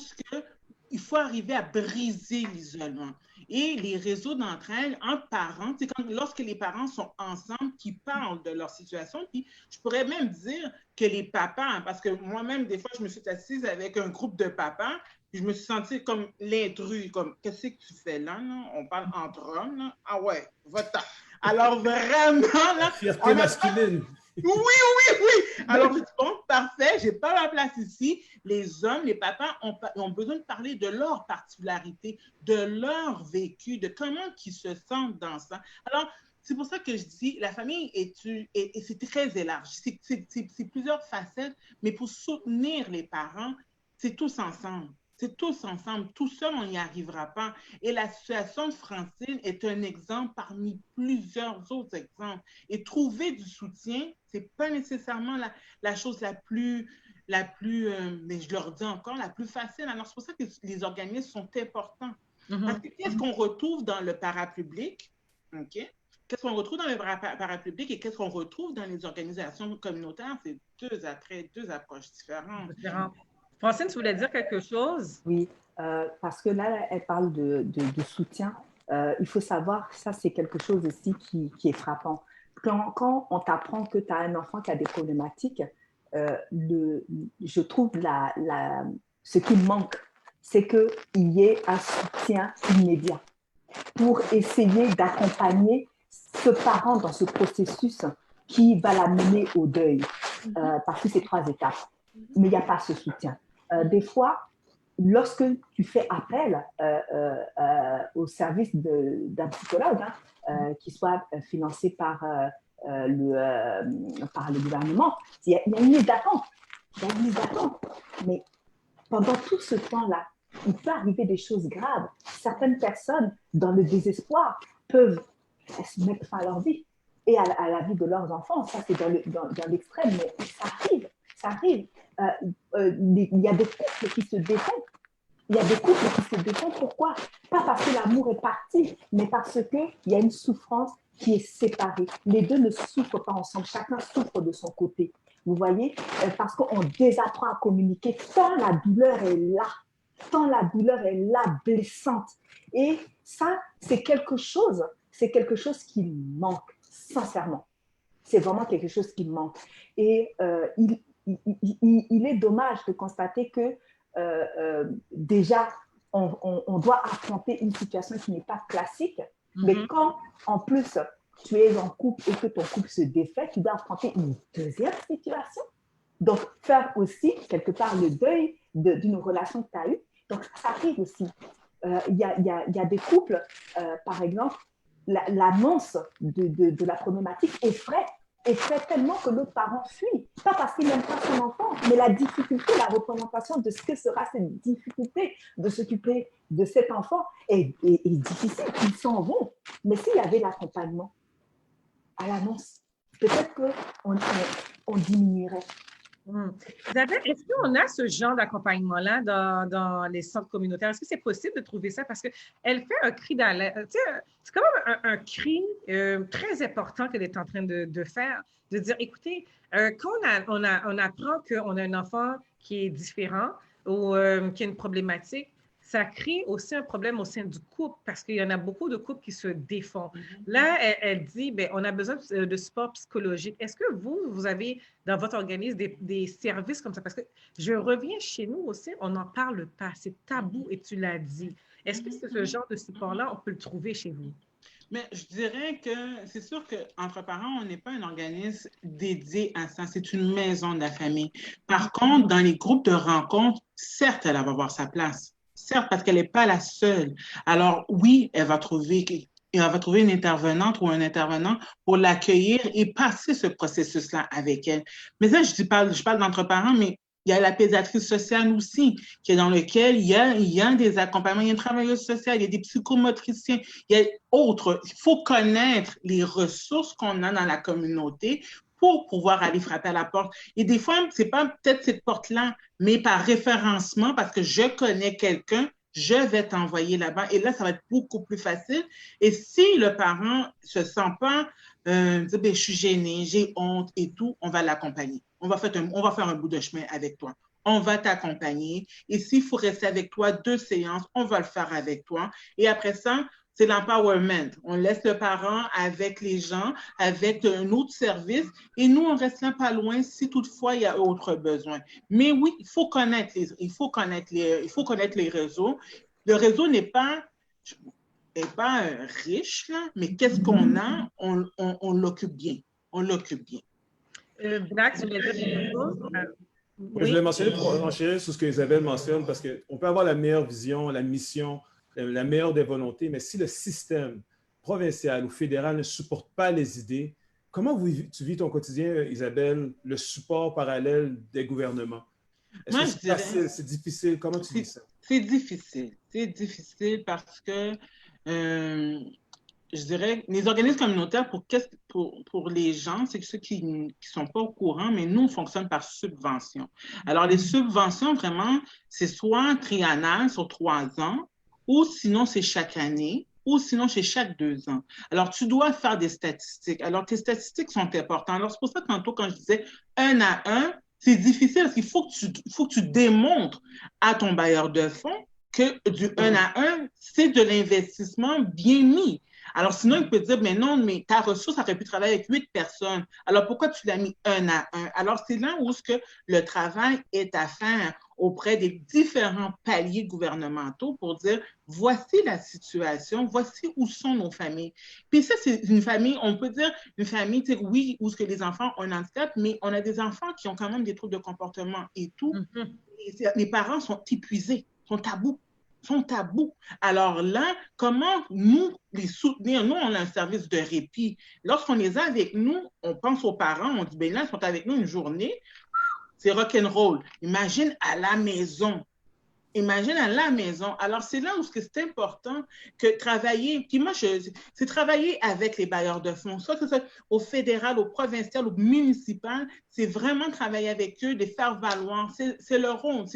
Speaker 3: il faut arriver à briser l'isolement. Et les réseaux d'entraide entre parents, c'est lorsque les parents sont ensemble, qui parlent de leur situation, puis je pourrais même dire que les papas, parce que moi-même, des fois, je me suis assise avec un groupe de papas, puis je me suis sentie comme l'intrus, comme « qu'est-ce que tu fais là, là? On parle entre hommes, là? Ah ouais, va-t'en. » Alors vraiment, là...
Speaker 1: Fierté masculine.
Speaker 3: Oui. Alors, bon, parfait, j'ai pas ma place ici. Les hommes, les papas ont besoin de parler de leur particularité, de leur vécu, de comment ils se sentent dans ça. Alors, c'est pour ça que je dis, la famille c'est très élargi. C'est plusieurs facettes, mais pour soutenir les parents, c'est tous ensemble. C'est tous ensemble. Tout seul, on n'y arrivera pas. Et la situation de Francine est un exemple parmi plusieurs autres exemples. Et trouver du soutien, ce n'est pas nécessairement la chose la plus, mais je leur dis encore, la plus facile. Alors, c'est pour ça que les organismes sont importants. Parce que qu'est-ce qu'on retrouve dans le parapublic? OK? Qu'est-ce qu'on retrouve dans le parapublic et qu'est-ce qu'on retrouve dans les organisations communautaires? C'est deux approches différentes.
Speaker 2: Francine, tu voulais dire quelque chose?
Speaker 4: Oui, parce que là, elle parle de soutien. Il faut savoir, ça c'est quelque chose aussi qui est frappant. Quand on t'apprend que tu as un enfant qui a des problématiques, je trouve ce qui manque, c'est qu'il y ait un soutien immédiat pour essayer d'accompagner ce parent dans ce processus qui va l'amener au deuil, parce que c'est 3 étapes. Mais il n'y a pas ce soutien. Des fois, lorsque tu fais appel au service d'un psychologue, qui soit financé par le gouvernement, il y a une liste d'attente. Mais pendant tout ce temps-là, il peut arriver des choses graves. Certaines personnes, dans le désespoir, peuvent se mettre fin à leur vie et à la vie de leurs enfants. Ça, c'est dans l'extrême, mais ça arrive. Il y a des couples qui se défont. Il y a des couples qui se défendent. Pourquoi? Pas parce que l'amour est parti, mais parce qu'il y a une souffrance qui est séparée. Les deux ne souffrent pas ensemble. Chacun souffre de son côté. Vous voyez? Parce qu'on désapprend à communiquer. Tant la douleur est là. Tant la douleur est là, blessante. Et ça, c'est quelque chose qui manque, sincèrement. C'est vraiment quelque chose qui manque. Et il est dommage de constater que déjà, on doit affronter une situation qui n'est pas classique, mais quand, en plus, tu es en couple et que ton couple se défait, tu dois affronter une deuxième situation. Donc, faire aussi, quelque part, le deuil d'une relation que tu as eue. Donc, ça arrive aussi. Il y a des couples, par exemple, l'annonce de la problématique effraie tellement que l'autre parent fuit. Pas parce qu'il n'aime pas son enfant, mais la difficulté, la représentation de ce que sera cette difficulté de s'occuper de cet enfant est difficile. Ils s'en vont. Mais s'il y avait l'accompagnement à l'annonce, peut-être qu'on diminuerait.
Speaker 2: Isabelle, est-ce qu'on a ce genre d'accompagnement-là dans les centres communautaires? Est-ce que c'est possible de trouver ça? Parce qu'elle fait un cri d'alerte. Tu sais, c'est quand même un cri très important qu'elle est en train de faire, de dire, écoutez, quand on apprend qu'on a un enfant qui est différent ou qui a une problématique, ça crée aussi un problème au sein du couple parce qu'il y en a beaucoup de couples qui se défont. Là, elle dit, bien, on a besoin de support psychologique. Est-ce que vous avez dans votre organisme des services comme ça? Parce que je reviens chez nous aussi, on n'en parle pas. C'est tabou et tu l'as dit. Est-ce que c'est ce genre de support-là, on peut le trouver chez vous?
Speaker 3: Mais je dirais que c'est sûr qu'entre parents, on n'est pas un organisme dédié à ça. C'est une maison de la famille. Par contre, dans les groupes de rencontres, certes, elle va avoir sa place. Certes, parce qu'elle n'est pas la seule. Alors, oui, elle va trouver une intervenante ou un intervenant pour l'accueillir et passer ce processus-là avec elle. Mais ça, je parle d'entre parents, mais il y a la pédiatrice sociale aussi, qui est dans lequel il y a des accompagnements, il y a une travailleuse sociale, il y a des psychomotriciens, il y a autres. Il faut connaître les ressources qu'on a dans la communauté pour pouvoir aller frapper à la porte. Et des fois, ce n'est pas peut-être cette porte-là, mais par référencement, parce que je connais quelqu'un, je vais t'envoyer là-bas. Et là, ça va être beaucoup plus facile. Et si le parent ne se sent pas, dit, ben, je suis gênée, j'ai honte et tout, on va l'accompagner. On va faire un bout de chemin avec toi. On va t'accompagner. Et s'il faut rester avec toi 2 séances, on va le faire avec toi. Et après ça, c'est l'empowerment. On laisse le parent avec les gens, avec un autre service, et nous, on reste là pas loin si toutefois il y a autre besoin. Mais oui, il faut connaître les réseaux. Le réseau n'est pas riche, là, mais qu'est-ce qu'on a? On l'occupe bien. On l'occupe bien.
Speaker 2: Black, tu voulais dire quelque chose?
Speaker 1: Oui. Je l'ai mentionné pour enchérir sur ce que Isabelle mentionne, parce qu'on peut avoir la meilleure vision, la mission, la meilleure des volontés, mais si le système provincial ou fédéral ne supporte pas les idées, comment tu vis ton quotidien, Isabelle, le support parallèle des gouvernements? Est-ce que c'est facile, c'est difficile? Comment tu vis ça?
Speaker 3: C'est difficile. C'est difficile parce que, je dirais, les organismes communautaires, pour les gens, c'est ceux qui ne sont pas au courant, mais nous, on fonctionne par subvention. Alors, les subventions, vraiment, c'est soit triennal sur 3 ans, ou sinon, c'est chaque année, ou sinon, c'est chaque 2 ans. Alors, tu dois faire des statistiques. Alors, tes statistiques sont importantes. Alors, c'est pour ça que tantôt, quand je disais 1 à 1, c'est difficile parce qu'il faut que tu démontres à ton bailleur de fonds que du 1 à 1, c'est de l'investissement bien mis. Alors, sinon, il peut dire, mais non, mais ta ressource aurait pu travailler avec 8 personnes. Alors, pourquoi tu l'as mis 1 à 1? Alors, c'est là où le travail est à faire auprès des différents paliers gouvernementaux pour dire, voici la situation, voici où sont nos familles. Puis ça, c'est une famille, on peut dire une famille, oui, où les enfants ont un handicap, mais on a des enfants qui ont quand même des troubles de comportement et tout. Et les parents sont épuisés, sont tabous. Alors là, comment nous les soutenir? Nous, on a un service de répit. Lorsqu'on les a avec nous, on pense aux parents, on dit, ben là, ils sont avec nous une journée, c'est rock'n'roll. Imagine à la maison. Alors, c'est là où c'est important que travailler, puis moi, c'est travailler avec les bailleurs de fonds, soit que ce soit au fédéral, au provincial, au municipal, c'est vraiment travailler avec eux, les faire valoir. C'est leur rôle.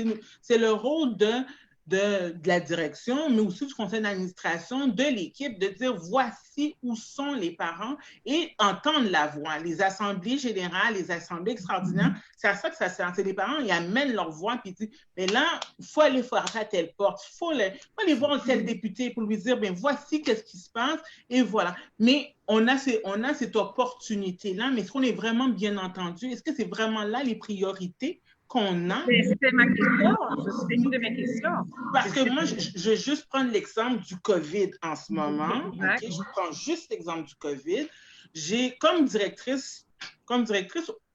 Speaker 3: C'est le rôle de de la direction, mais aussi du conseil d'administration, de l'équipe, de dire voici où sont les parents et entendre la voix. Les assemblées générales, les assemblées extraordinaires, c'est à ça que ça sert. C'est les parents, ils amènent leur voix puis ils disent, mais là, il faut aller frapper à telle porte, il faut aller voir tel député pour lui dire, bien, voici qu'est-ce qui se passe et voilà. Mais on a cette opportunité-là, mais est-ce qu'on est vraiment bien entendu? Est-ce que c'est vraiment là les priorités qu'on a?
Speaker 2: C'était ma question. C'était une de mes questions.
Speaker 3: Parce que moi, je vais juste prendre l'exemple du COVID en ce moment. Okay? Je prends juste l'exemple du COVID. Comme directrice,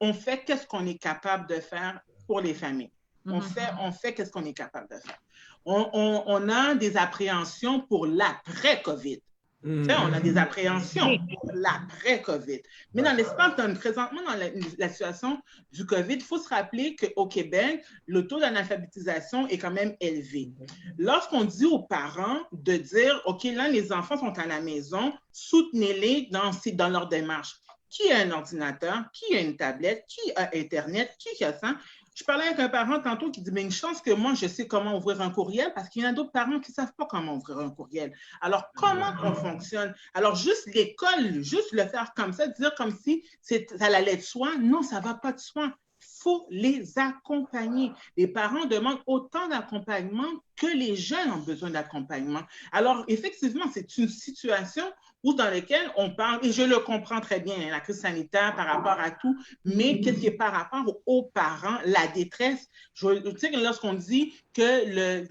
Speaker 3: on fait qu'est-ce qu'on est capable de faire pour les familles. On fait qu'est-ce qu'on est capable de faire. On a des appréhensions pour l'après-COVID. On a des appréhensions pour l'après-COVID. Mais dans l'espace, présentement, dans la situation du COVID, il faut se rappeler qu'au Québec, le taux d'analphabétisation est quand même élevé. Lorsqu'on dit aux parents de dire, OK, là, les enfants sont à la maison, soutenez-les dans leur démarche. Qui a un ordinateur? Qui a une tablette? Qui a Internet? Qui a ça? Je parlais avec un parent tantôt qui dit, mais une chance que moi, je sais comment ouvrir un courriel parce qu'il y en a d'autres parents qui ne savent pas comment ouvrir un courriel. Alors, comment on fonctionne? Alors, juste l'école, juste le faire comme ça, dire comme si ça allait de soi, non, ça ne va pas de soi. Il faut les accompagner. Les parents demandent autant d'accompagnement que les jeunes ont besoin d'accompagnement. Alors, effectivement, c'est une situation dans laquelle on parle, et je le comprends très bien, la crise sanitaire par rapport à tout, mais qu'est-ce qui est par rapport aux parents, la détresse? Tu sais, lorsqu'on dit que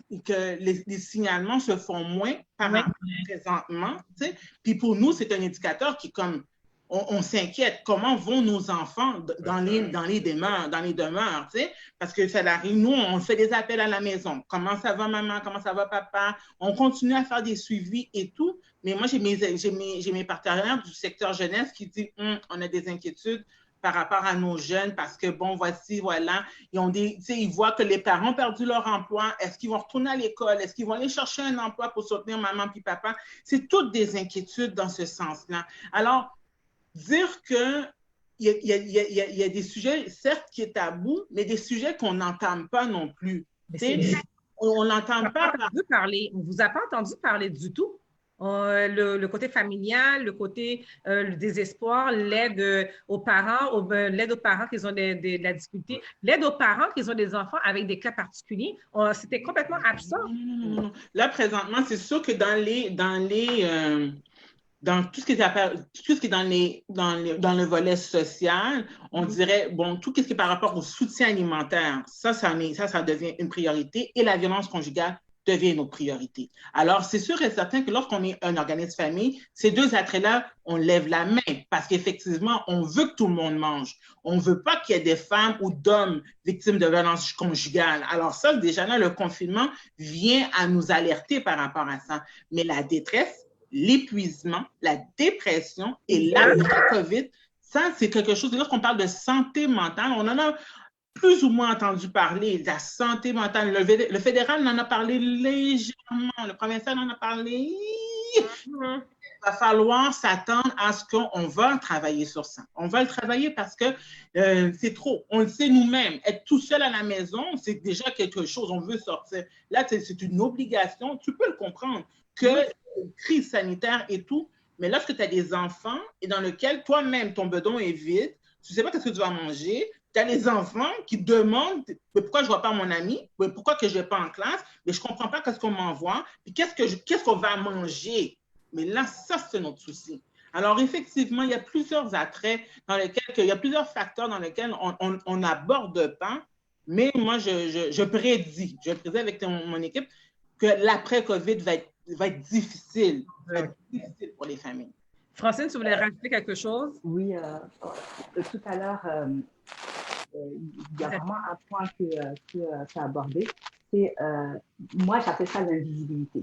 Speaker 3: les signalements se font moins présentement, tu sais, puis pour nous, c'est un indicateur qui, comme, on s'inquiète, comment vont nos enfants dans les demeures, tu sais, parce que ça arrive, nous, on fait des appels à la maison. Comment ça va, maman? Comment ça va, papa? On continue à faire des suivis et tout, mais moi, j'ai mes partenaires du secteur jeunesse qui disent, on a des inquiétudes par rapport à nos jeunes parce que, bon, voilà, ils voient que les parents ont perdu leur emploi. Est-ce qu'ils vont retourner à l'école? Est-ce qu'ils vont aller chercher un emploi pour soutenir maman puis papa? C'est toutes des inquiétudes dans ce sens-là. Alors, dire qu'il y a des sujets, certes, qui est tabou, mais des sujets qu'on n'entend pas non plus. On n'entend pas.
Speaker 2: On ne vous a pas entendu parler du tout. Le côté familial, le côté le désespoir, l'aide aux parents, l'aide aux parents qui ont de la difficulté, l'aide aux parents qui ont des enfants avec des cas particuliers. C'était complètement absent.
Speaker 3: Non. Là, présentement, c'est sûr que dans tout ce qui est dans le volet social, on dirait, bon, tout ce qui est par rapport au soutien alimentaire, ça devient une priorité et la violence conjugale devient une autre priorité. Alors, c'est sûr et certain que lorsqu'on est un organisme famille, ces deux attraits-là, on lève la main parce qu'effectivement, on veut que tout le monde mange. On ne veut pas qu'il y ait des femmes ou d'hommes victimes de violence conjugale. Alors ça, déjà là, le confinement vient à nous alerter par rapport à ça. Mais la détresse, l'épuisement, la dépression et la COVID, ça, c'est quelque chose, lorsqu'on parle de santé mentale, on en a plus ou moins entendu parler de la santé mentale. Le fédéral en a parlé légèrement, le provincial en a parlé. Il va falloir s'attendre à ce qu'on va travailler sur ça. On va le travailler parce que c'est trop. On le sait nous-mêmes. Être tout seul à la maison, c'est déjà quelque chose. On veut sortir. Là, c'est une obligation. Tu peux le comprendre que crise sanitaire et tout, mais lorsque tu as des enfants et dans lequel toi-même, ton bedon est vide, tu ne sais pas ce que tu vas manger, tu as les enfants qui demandent mais pourquoi je ne vois pas mon ami, mais pourquoi que je ne vais pas en classe, mais je ne comprends pas ce qu'on m'envoie, puis qu'est-ce qu'on va manger. Mais là, ça, c'est notre souci. Alors, effectivement, il y a plusieurs attraits il y a plusieurs facteurs dans lesquels on n'aborde pas, mais moi, je prédis avec mon équipe que l'après-COVID va être difficile. Va être difficile pour les familles.
Speaker 2: Francine, tu voulais rajouter quelque chose?
Speaker 4: Oui, tout à l'heure, il y a vraiment un point que tu as abordé. C'est, moi, j'appelle ça l'invisibilité.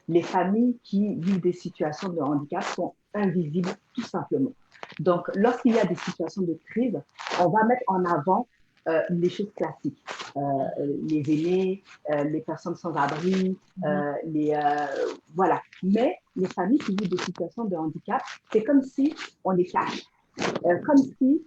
Speaker 4: Les familles qui vivent des situations de handicap sont invisibles, tout simplement. Donc, lorsqu'il y a des situations de crise, on va mettre en avant les choses classiques. Les aînés, les personnes sans abri, voilà. Mais les familles qui vivent des situations de handicap, c'est comme si on les cache. Comme si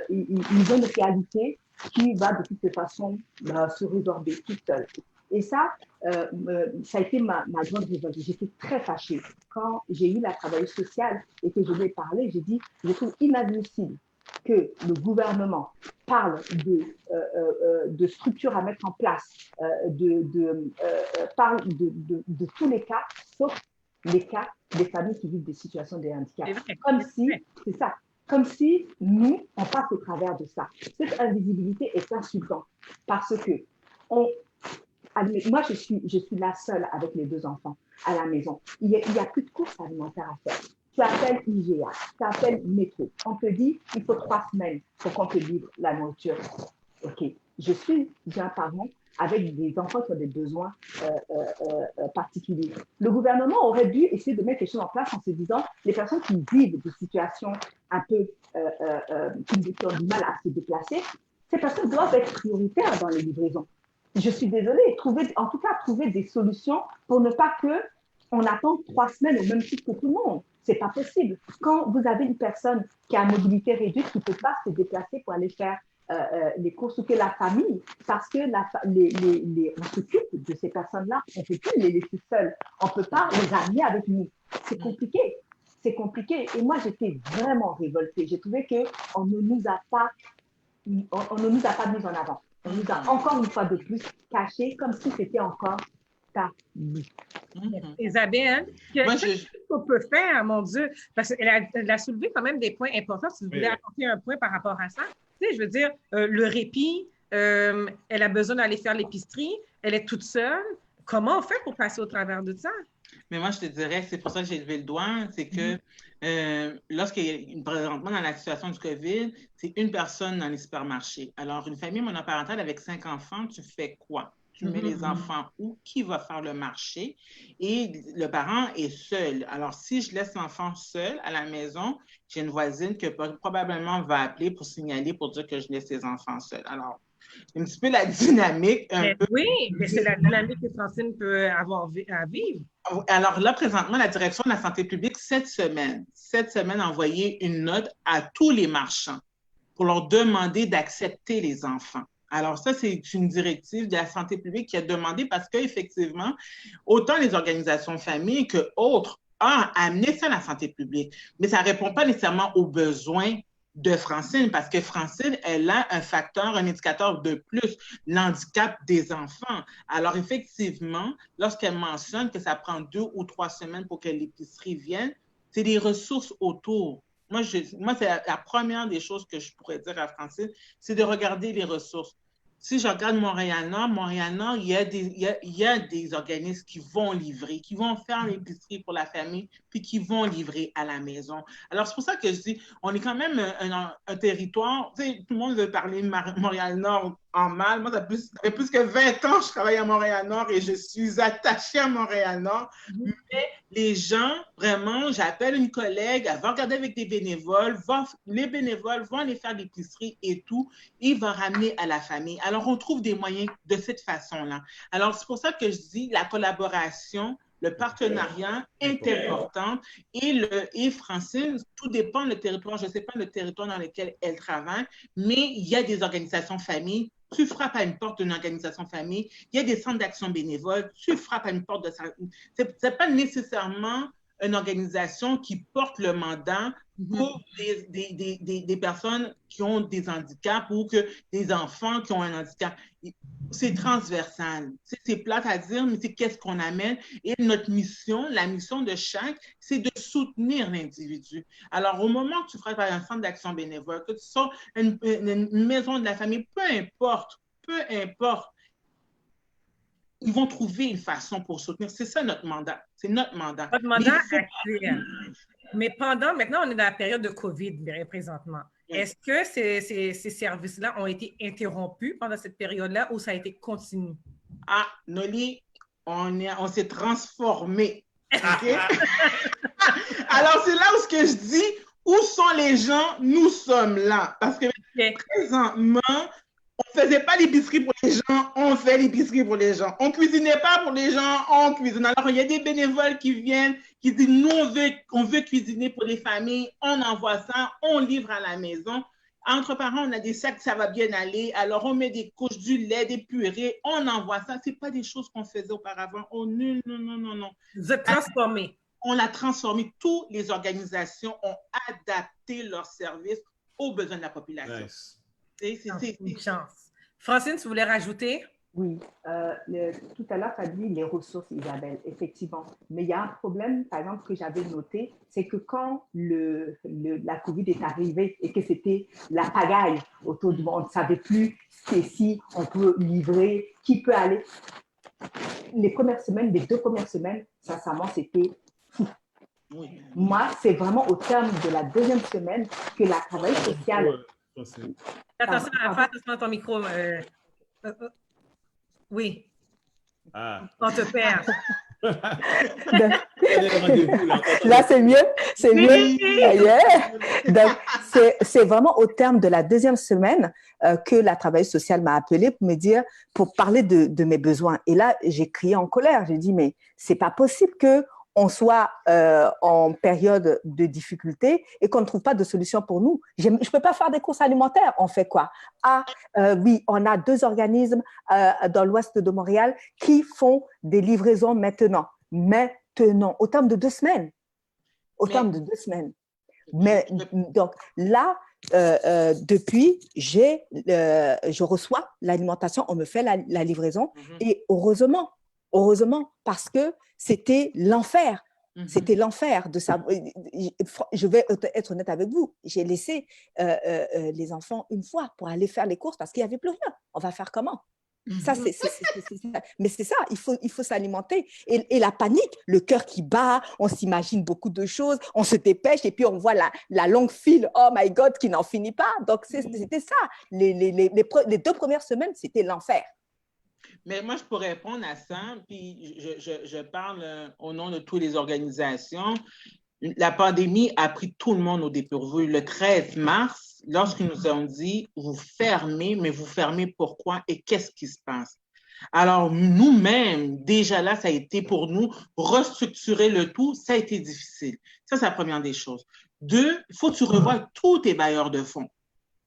Speaker 4: ils ont une réalité qui va de toute façon se résorber toute seule.
Speaker 5: Et ça a été ma grande révolte. J'étais très fâchée. Quand j'ai eu la travailleuse sociale et que je lui ai parlé, j'ai dit, je trouve inadmissible que le gouvernement parle de structures à mettre en place, parle de tous les cas, sauf les cas des familles qui vivent des situations de handicap. Comme si nous, on passe au travers de ça. Cette invisibilité est insultante parce que moi, je suis la seule avec les 2 enfants à la maison. Il n'y a plus de courses alimentaires à faire. Tu appelles IGA, tu appelles Métro. On te dit, il faut 3 semaines pour qu'on te livre la nourriture. OK. J'ai un parent avec des enfants qui ont des besoins particuliers. Le gouvernement aurait dû essayer de mettre quelque chose en place en se disant, les personnes qui vivent des situations un peu, qui ont du mal à se déplacer, ces personnes doivent être prioritaires dans les livraisons. Je suis désolée, trouver des solutions pour ne pas qu'on attende 3 semaines au même titre que tout le monde. C'est pas possible. Quand vous avez une personne qui a une mobilité réduite, qui ne peut pas se déplacer pour aller faire les courses, ou que la famille, parce que on s'occupe de ces personnes-là, on ne peut plus les laisser seules. On ne peut pas les amener avec nous. C'est compliqué. C'est compliqué. Et moi, j'étais vraiment révoltée. J'ai trouvé qu'on ne nous a pas mis en avant. On nous a encore une fois de plus cachés comme si c'était encore tabou.
Speaker 2: Isabelle, qu'est-ce qu'on peut faire, mon Dieu? Parce qu'elle a soulevé quand même des points importants. Si vous voulez apporter un point par rapport à ça, tu sais, je veux dire, le répit, elle a besoin d'aller faire l'épicerie, elle est toute seule. Comment on fait pour passer au travers de ça?
Speaker 3: Mais moi, je te dirais, c'est pour ça que j'ai levé le doigt, c'est que lorsqu'il y a présentement dans la situation du COVID, c'est une personne dans les supermarchés. Alors, une famille monoparentale avec 5 enfants, tu fais quoi? Tu mets les enfants où? Qui va faire le marché? Et le parent est seul. Alors, si je laisse l'enfant seul à la maison, j'ai une voisine qui probablement va appeler pour signaler, pour dire que je laisse les enfants seuls. Alors, un petit peu la dynamique.
Speaker 2: Oui, mais c'est la dynamique que Francine peut avoir à vivre.
Speaker 3: Alors là, présentement, la direction de la santé publique, cette semaine, a envoyé une note à tous les marchands pour leur demander d'accepter les enfants. Alors ça, c'est une directive de la santé publique qui a demandé parce qu'effectivement, autant les organisations familles que autres ont amené ça à la santé publique, mais ça ne répond pas nécessairement aux besoins de Francine, parce que Francine, elle a un facteur, un indicateur de plus, l'handicap des enfants. Alors, effectivement, lorsqu'elle mentionne que ça prend 2 ou 3 semaines pour que l'épicerie vienne, c'est des ressources autour. Moi, c'est la première des choses que je pourrais dire à Francine, c'est de regarder les ressources. Si je regarde Montréal-Nord, il y a des organismes qui vont livrer, qui vont faire l'épicerie pour la famille, puis qui vont livrer à la maison. Alors, c'est pour ça que je dis, on est quand même un territoire, tu sais, tout le monde veut parler Montréal-Nord en mal. Moi, ça fait plus que 20 ans que je travaille à Montréal-Nord et je suis attachée à Montréal-Nord. Mais les gens, vraiment, j'appelle une collègue, elle va regarder avec des bénévoles, les bénévoles vont aller faire l'épicerie et tout, et ils vont ramener à la famille. Alors, on trouve des moyens de cette façon-là. Alors, c'est pour ça que je dis la collaboration, le partenariat est important. Et Francine, tout dépend du territoire. Je ne sais pas le territoire dans lequel elle travaille, mais il y a des organisations familles. Tu frappes à une porte d'une organisation famille. Il y a des centres d'action bénévoles. Tu frappes à une porte de ça. Ce n'est pas nécessairement une organisation qui porte le mandat pour des personnes qui ont des handicaps ou que des enfants qui ont un handicap. C'est transversal. C'est plate à dire, mais c'est qu'est-ce qu'on amène. Et notre mission, la mission de chaque, c'est de soutenir l'individu. Alors, au moment que tu feras un centre d'action bénévole, que tu sors une maison de la famille, peu importe, ils vont trouver une façon pour soutenir. C'est ça notre mandat. C'est notre mandat.
Speaker 2: Notre mandat actuel. Mais maintenant, on est dans la période de COVID présentement. Oui. Est-ce que ces services-là ont été interrompus pendant cette période-là ou ça a été continu?
Speaker 3: Ah, Noli, on s'est transformé. Okay? Alors, c'est là où ce que je dis, où sont les gens? Nous sommes là. Parce que présentement, on ne faisait pas l'épicerie pour les gens, on fait l'épicerie pour les gens. On ne cuisinait pas pour les gens, on cuisine. Alors, il y a des bénévoles qui viennent, qui disent, nous, on veut cuisiner pour les familles, on envoie ça, on livre à la maison. Entre parents, on a des sacs, ça va bien aller. Alors, on met des couches, du lait, des purées, on envoie ça. Ce n'est pas des choses qu'on faisait auparavant. Oh non, non, non, non, non.
Speaker 2: Vous êtes transformés.
Speaker 3: On l'a transformé. Toutes les organisations ont adapté leurs services aux besoins de la population.
Speaker 1: Nice.
Speaker 3: C'est
Speaker 2: une chance. Francine, tu voulais rajouter?
Speaker 5: Oui, tout à l'heure, tu as dit les ressources, Isabelle, effectivement. Mais il y a un problème, par exemple, que j'avais noté, c'est que quand la COVID est arrivée et que c'était la pagaille autour du monde, on ne savait plus si on peut livrer, qui peut aller. Les 2 premières semaines, sincèrement, c'était fou. Oui. Moi, c'est vraiment au terme de la 2e semaine que la travail social...
Speaker 2: Attention à ton micro. Oui. On te perd.
Speaker 5: Là, c'est mieux. C'est mieux. Yeah. Donc, c'est vraiment au terme de la 2e semaine que la travailleuse sociale m'a appelée pour parler de mes besoins. Et là, j'ai crié en colère. J'ai dit, mais c'est pas possible qu'on soit en période de difficulté et qu'on ne trouve pas de solution pour nous. Je ne peux pas faire des courses alimentaires. On fait quoi? Oui, on a 2 organismes dans l'ouest de Montréal qui font des livraisons maintenant, au terme de 2 semaines. Mais donc là, depuis, je reçois l'alimentation, on me fait la livraison et heureusement, parce que c'était l'enfer. C'était l'enfer de ça. Je vais être honnête avec vous. J'ai laissé les enfants une fois pour aller faire les courses parce qu'il n'y avait plus rien. On va faire comment? Ça, mais c'est ça, il faut s'alimenter. Et la panique, le cœur qui bat, on s'imagine beaucoup de choses, on se dépêche et puis on voit la longue file, oh my God, qui n'en finit pas. Donc, c'était ça. Les 2 premières semaines, c'était l'enfer.
Speaker 3: Mais moi, je pourrais répondre à ça, puis je parle au nom de toutes les organisations. La pandémie a pris tout le monde au dépourvu. Le 13 mars, lorsqu'ils nous ont dit « vous fermez », mais vous fermez pourquoi et qu'est-ce qui se passe? Alors, nous-mêmes, déjà là, ça a été pour nous, restructurer le tout, ça a été difficile. Ça, c'est la première des choses. 2, il faut que tu revoies tous tes bailleurs de fonds.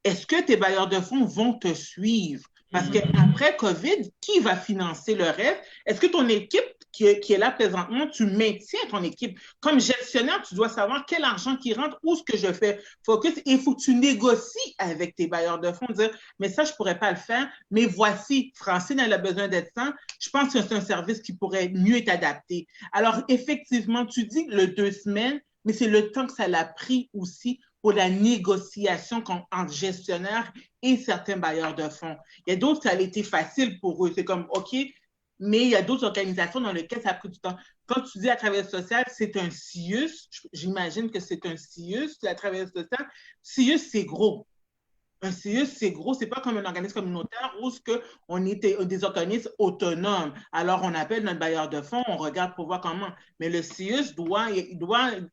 Speaker 3: Est-ce que tes bailleurs de fonds vont te suivre? Parce qu'après COVID, qui va financer le reste? Est-ce que ton équipe qui est là présentement, tu maintiens ton équipe? Comme gestionnaire, tu dois savoir quel argent qui rentre, où ce que je fais focus. Et il faut que tu négocies avec tes bailleurs de fonds, dire, mais ça, je ne pourrais pas le faire, mais voici, Francine, elle a besoin d'être sans. Je pense que c'est un service qui pourrait mieux être adapté. Alors, effectivement, tu dis le 2 semaines, mais c'est le temps que ça l'a pris aussi pour la négociation entre gestionnaires et certains bailleurs de fonds. Il y a d'autres, ça a été facile pour eux. C'est comme, OK, mais il y a d'autres organisations dans lesquelles ça a pris du temps. Quand tu dis la travailleuse sociale, c'est un CIUS, j'imagine que c'est un CIUS, la travailleuse sociale. CIUS, c'est gros. Un CIUS, c'est gros, c'est pas comme un organisme communautaire où on est des organismes autonomes. Alors, on appelle notre bailleur de fonds, on regarde pour voir comment. Mais le CIUS doit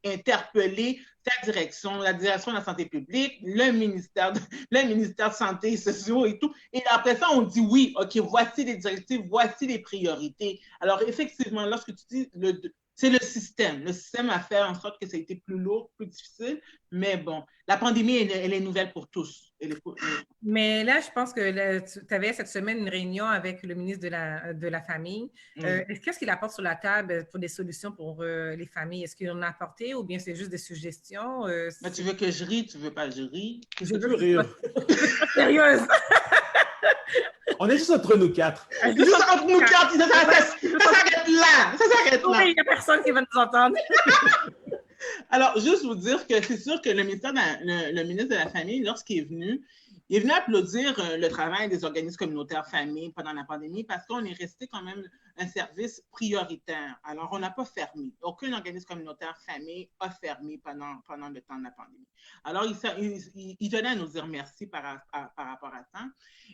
Speaker 3: interpeller sa direction, la direction de la santé publique, le ministère de Santé et Sociaux et tout. Et après ça, on dit oui, OK, voici les directives, voici les priorités. Alors, effectivement, lorsque tu dis c'est le système. Le système a fait en sorte que ça a été plus lourd, plus difficile. Mais bon, la pandémie, elle est nouvelle pour tous.
Speaker 2: Mais là, je pense que tu avais cette semaine une réunion avec le ministre de la Famille. Qu'est-ce qu'il apporte sur la table pour des solutions pour les familles? Est-ce qu'il en a apporté ou bien c'est juste des suggestions?
Speaker 3: Mais tu veux que je rie? Tu veux pas que je rie?
Speaker 1: Je veux rire.
Speaker 2: Sérieuse!
Speaker 1: On est juste entre nous 4.
Speaker 3: Juste entre nous 4, ça s'arrête là. Ça s'arrête là.
Speaker 2: Oui, il n'y a personne qui va nous entendre.
Speaker 3: Alors, juste vous dire que c'est sûr que le ministre de la Famille, lorsqu'il est venu applaudir le travail des organismes communautaires familles pendant la pandémie parce qu'on est resté quand même un service prioritaire. Alors, on n'a pas fermé. Aucun organisme communautaire famille a fermé pendant le temps de la pandémie. Alors, il tenait à nous dire merci par rapport à ça.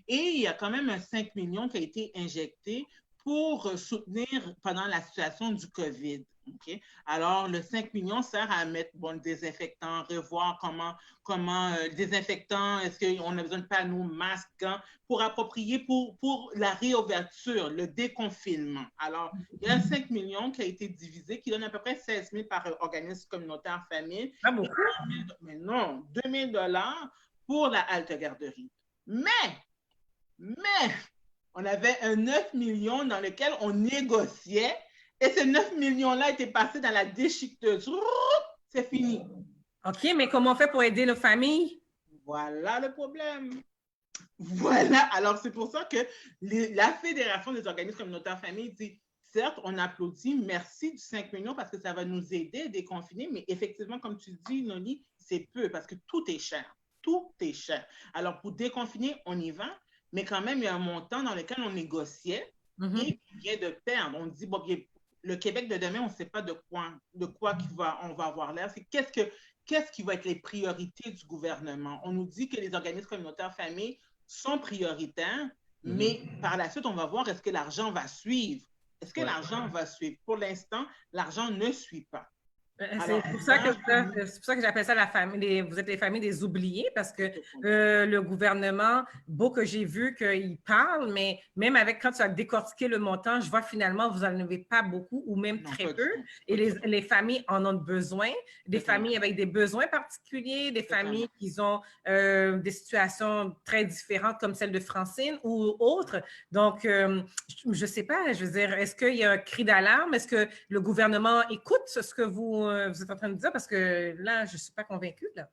Speaker 3: Et il y a quand même un 5 millions qui a été injecté pour soutenir pendant la situation du COVID. Okay? Alors, le 5 millions sert à mettre le désinfectant, revoir comment le désinfectant, est-ce qu'on a besoin de panneaux, masques, gants, pour approprier pour la réouverture, le déconfinement. Alors, il y a 5 millions qui a été divisé, qui donne à peu près 16 000 par organisme communautaire famille.
Speaker 2: Ah bon?
Speaker 3: Mais non, 2 000 $ pour la halte garderie. Mais, on avait un 9 millions dans lequel on négociait et ces 9 millions-là étaient passés dans la déchiqueteuse. C'est fini.
Speaker 2: OK, mais comment on fait pour aider nos familles?
Speaker 3: Voilà le problème. Voilà. Alors, c'est pour ça que la Fédération des organismes communautaires familles dit, certes, on applaudit, merci du 5 millions parce que ça va nous aider à déconfiner, mais effectivement, comme tu dis, Noli, c'est peu parce que tout est cher. Tout est cher. Alors, pour déconfiner, on y va, mais quand même, il y a un montant dans lequel on négociait et qui vient de perdre. On dit, bon, le Québec de demain, on ne sait pas de quoi on va avoir l'air. C'est qu'est-ce qui va être les priorités du gouvernement? On nous dit que les organismes communautaires familles sont prioritaires, mais par la suite, on va voir est-ce que l'argent va suivre. Est-ce que l'argent va suivre? Pour l'instant, l'argent ne suit pas.
Speaker 2: C'est pour ça que j'appelle ça la famille. Vous êtes les familles des oubliés parce que le gouvernement, beau que j'ai vu qu'il parle, mais même avec quand tu as décortiqué le montant, je vois finalement vous n'en avez pas beaucoup ou même très peu. Et les familles en ont besoin. Des familles avec des besoins particuliers, des familles qui ont des situations très différentes comme celle de Francine ou autres. Donc, je ne sais pas, je veux dire, est-ce qu'il y a un cri d'alarme? Est-ce que le gouvernement écoute ce que vous êtes en train de dire? Parce que là, je ne suis pas convaincue. Là.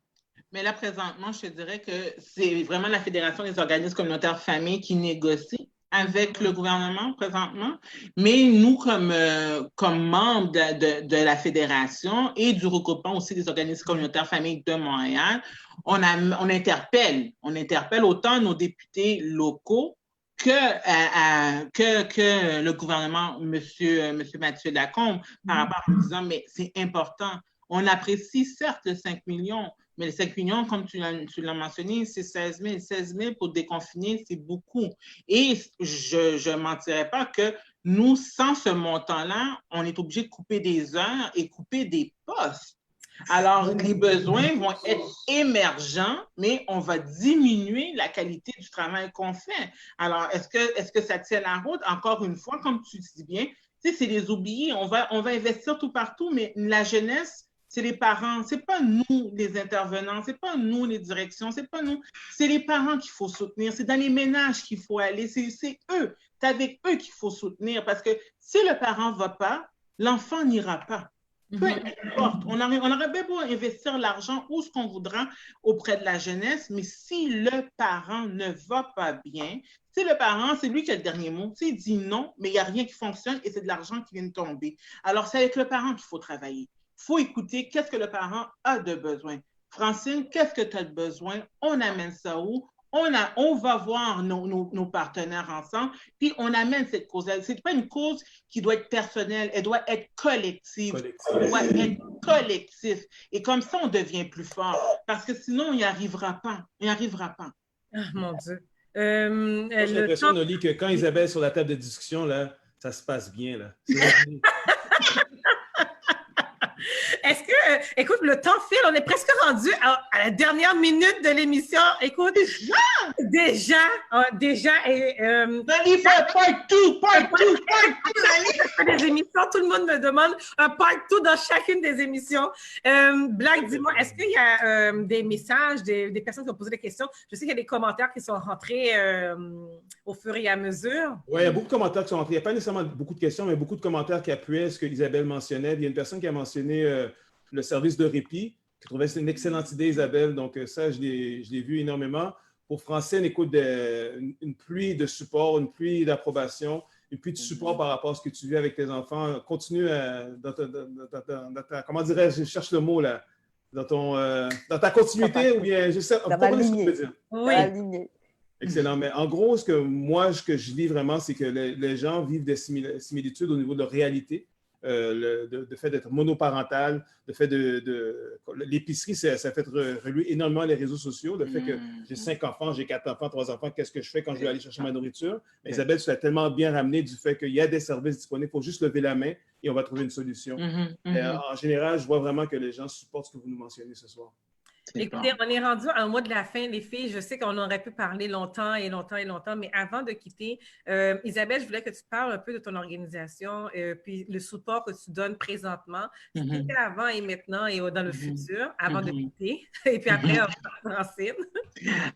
Speaker 3: Mais là, présentement, je te dirais que c'est vraiment la Fédération des organismes communautaires familles qui négocie avec le gouvernement présentement. Mais nous, comme membres de la Fédération et du regroupement aussi des organismes communautaires familles de Montréal, on interpelle autant nos députés locaux que le gouvernement, monsieur Mathieu Lacombe, par rapport à disant, mais c'est important. On apprécie certes les 5 millions, mais les 5 millions, comme tu l'as mentionné, c'est 16 000. 16 000 pour déconfiner, c'est beaucoup. Et je ne mentirais pas que nous, sans ce montant-là, on est obligé de couper des heures et couper des postes. Alors, les besoins vont être émergents, mais on va diminuer la qualité du travail qu'on fait. Alors, est-ce que ça tient la route? Encore une fois, comme tu dis bien, c'est les oubliés. On va investir tout partout, mais la jeunesse, c'est les parents. C'est pas nous, les intervenants. C'est pas nous, les directions. C'est pas nous. C'est les parents qu'il faut soutenir. C'est dans les ménages qu'il faut aller. C'est eux. C'est avec eux qu'il faut soutenir parce que si le parent ne va pas, l'enfant n'ira pas. Peu importe, on aurait bien beau investir l'argent où ce qu'on voudra auprès de la jeunesse, mais si le parent ne va pas bien, si le parent, c'est lui qui a le dernier mot, s'il dit non, mais il n'y a rien qui fonctionne et c'est de l'argent qui vient de tomber. Alors, c'est avec le parent qu'il faut travailler. Il faut écouter qu'est-ce que le parent a de besoin. Francine, qu'est-ce que tu as de besoin? On amène ça où? On va voir nos partenaires ensemble, puis on amène cette cause. Ce n'est pas une cause qui doit être personnelle, elle doit être collective. Elle doit être collective. Et comme ça, on devient plus fort. Parce que sinon, on n'y arrivera pas. On n'y arrivera pas.
Speaker 2: Ah, mon Dieu.
Speaker 1: J'ai l'impression, Noli, que quand Isabelle est sur la table de discussion, là, ça se passe bien. Là.
Speaker 2: Est-ce que, écoute, le temps file, on est presque rendu à la dernière minute de l'émission. Écoute, déjà.
Speaker 3: Il fait partout.
Speaker 2: Des émissions, tout le monde me demande un partout dans chacune des émissions. Black, dis-moi, est-ce qu'il y a des messages, des personnes qui ont posé des questions? Je sais qu'il y a des commentaires qui sont rentrés au fur et à mesure.
Speaker 1: Oui, il y a beaucoup de commentaires qui sont rentrés. Il n'y a pas nécessairement beaucoup de questions, mais beaucoup de commentaires qui appuyaient ce que Isabelle mentionnait. Il y a une personne qui a mentionné le service de répit, qui trouvait que c'était une excellente idée, Isabelle. Donc, ça, je l'ai vu énormément. Pour Francine, écoute, une pluie de support, une pluie d'approbation, une pluie de support par rapport à ce que tu vis avec tes enfants. Continue dans ta comment dirais-je, je cherche le mot là, dans ta continuité ou bien, je sais,
Speaker 4: dans ma lignée.
Speaker 2: Oui.
Speaker 1: Excellent. Mais en gros, ce que je vis vraiment, c'est que les gens vivent des similitudes au niveau de leur réalité. De fait d'être monoparental, de fait l'épicerie, ça fait reluer énormément les réseaux sociaux. Le fait que j'ai 5 enfants, j'ai 4 enfants, 3 enfants, qu'est-ce que je fais quand je vais aller chercher ma nourriture? Mais Isabelle, tu l'as tellement bien ramené du fait qu'il y a des services disponibles, il faut juste lever la main et on va trouver une solution. En général, je vois vraiment que les gens supportent ce que vous nous mentionnez ce soir.
Speaker 2: Écoutez, on est rendu à un mois de la fin, les filles. Je sais qu'on aurait pu parler longtemps et longtemps et longtemps, mais avant de quitter, Isabelle, je voulais que tu parles un peu de ton organisation, puis le support que tu donnes présentement, ce qui était avant et maintenant et dans le futur, avant de quitter. Et puis après, on va Francine.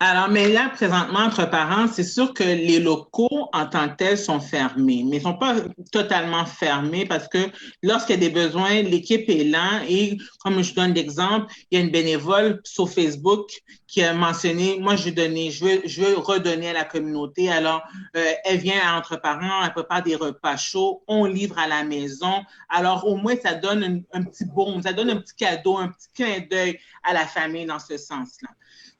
Speaker 3: Alors, mais là, présentement, entre parents, c'est sûr que les locaux en tant que tels sont fermés, mais ils ne sont pas totalement fermés parce que lorsqu'il y a des besoins, l'équipe est là et comme je donne l'exemple, il y a une bénévole sur Facebook qui a mentionné, moi, je veux redonner à la communauté. Alors, elle vient à Entre parents, elle prépare des repas chauds, on livre à la maison. Alors, au moins, ça donne un petit baume, ça donne un petit cadeau, un petit clin d'œil à la famille dans ce sens-là.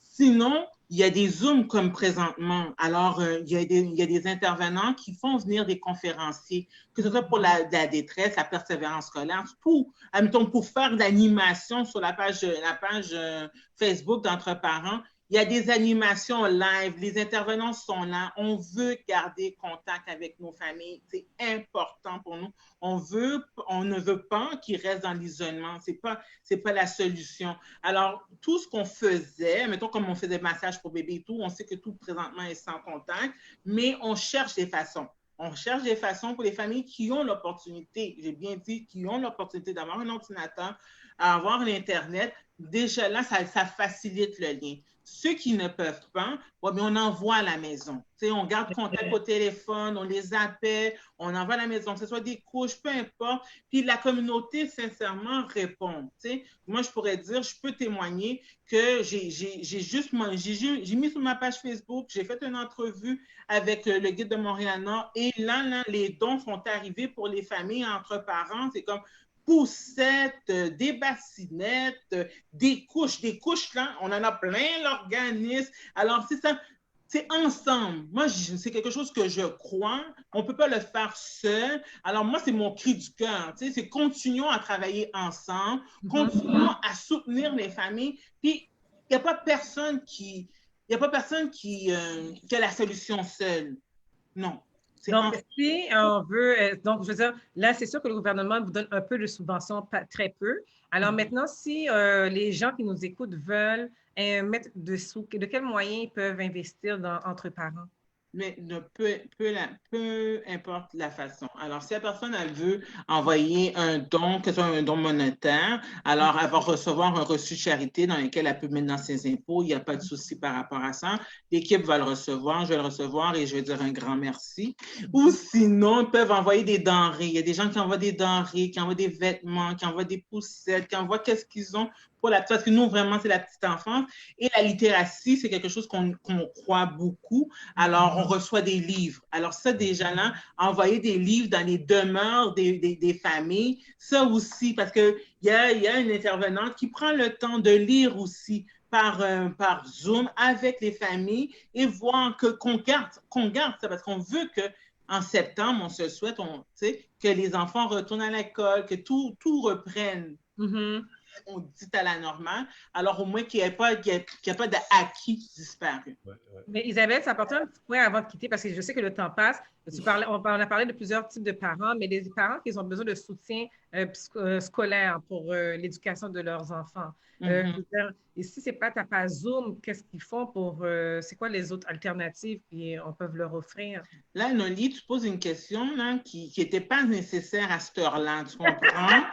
Speaker 3: Sinon, il y a des Zooms comme présentement. Alors, il y a des intervenants qui font venir des conférenciers, que ce soit pour la détresse, la persévérance scolaire, pour faire de l'animation sur la page Facebook d'Entre parents. Il y a des animations live, les intervenants sont là. On veut garder contact avec nos familles. C'est important pour nous. On ne veut pas qu'ils restent dans l'isolement. C'est pas la solution. Alors, tout ce qu'on faisait, mettons comme on faisait massage pour bébé et tout, on sait que tout présentement est sans contact, mais on cherche des façons. On cherche des façons pour les familles qui ont l'opportunité, j'ai bien dit, qui ont l'opportunité d'avoir un ordinateur, avoir l'Internet. Déjà là, ça facilite le lien. Ceux qui ne peuvent pas, mais on envoie à la maison. T'sais, on garde contact au téléphone, on les appelle, on envoie à la maison, que ce soit des couches, peu importe. Puis la communauté, sincèrement, répond. T'sais. Moi, je pourrais dire, je peux témoigner que j'ai mis sur ma page Facebook, j'ai fait une entrevue avec le Guide de Montréal-Nord et là, les dons sont arrivés pour les familles entre parents. C'est comme poussettes, des bassinettes, des couches là, on en a plein l'organisme. Alors, c'est ça, c'est ensemble. Moi, c'est quelque chose que je crois. On ne peut pas le faire seul. Alors, moi, c'est mon cri du cœur. C'est continuons à travailler ensemble, continuons à soutenir les familles. Puis, il n'y a pas personne qui a la solution seule. Non.
Speaker 2: Donc, si on veut, donc je veux dire, là, c'est sûr que le gouvernement vous donne un peu de subventions, très peu. Alors maintenant, si les gens qui nous écoutent veulent mettre de sous, de quels moyens ils peuvent investir entre parents?
Speaker 3: Mais peu importe la façon. Alors, si la personne elle veut envoyer un don, que ce soit un don monétaire, alors elle va recevoir un reçu de charité dans lequel elle peut mettre dans ses impôts. Il n'y a pas de souci par rapport à ça. L'équipe va le recevoir, je vais le recevoir et je vais dire un grand merci. Ou sinon, ils peuvent envoyer des denrées. Il y a des gens qui envoient des denrées, qui envoient des vêtements, qui envoient des poussettes, qui envoient qu'est-ce qu'ils ont pour la petite, parce que nous, vraiment, c'est la petite enfance. Et la littératie, c'est quelque chose qu'on croit beaucoup. Alors, on reçoit des livres. Alors, ça, déjà là, envoyer des livres dans les demeures des familles, ça aussi, parce qu'il y a une intervenante qui prend le temps de lire aussi par Zoom avec les familles et voir qu'on garde ça, parce qu'on veut qu'en septembre, on se souhaite que les enfants retournent à l'école, que tout reprenne. On dit à la normale, alors au moins qu'il n'y ait pas d'acquis disparu.
Speaker 2: Mais Isabelle, ça apporte un petit point avant de quitter, parce que je sais que le temps passe. On a parlé de plusieurs types de parents, mais des parents qui ont besoin de soutien scolaire pour l'éducation de leurs enfants. Et si ce n'est pas ta page Zoom, qu'est-ce qu'ils font pour... c'est quoi les autres alternatives qu'on peut leur offrir?
Speaker 3: Là, Noli, tu poses une question là, qui n'était pas nécessaire à cette heure-là, tu comprends?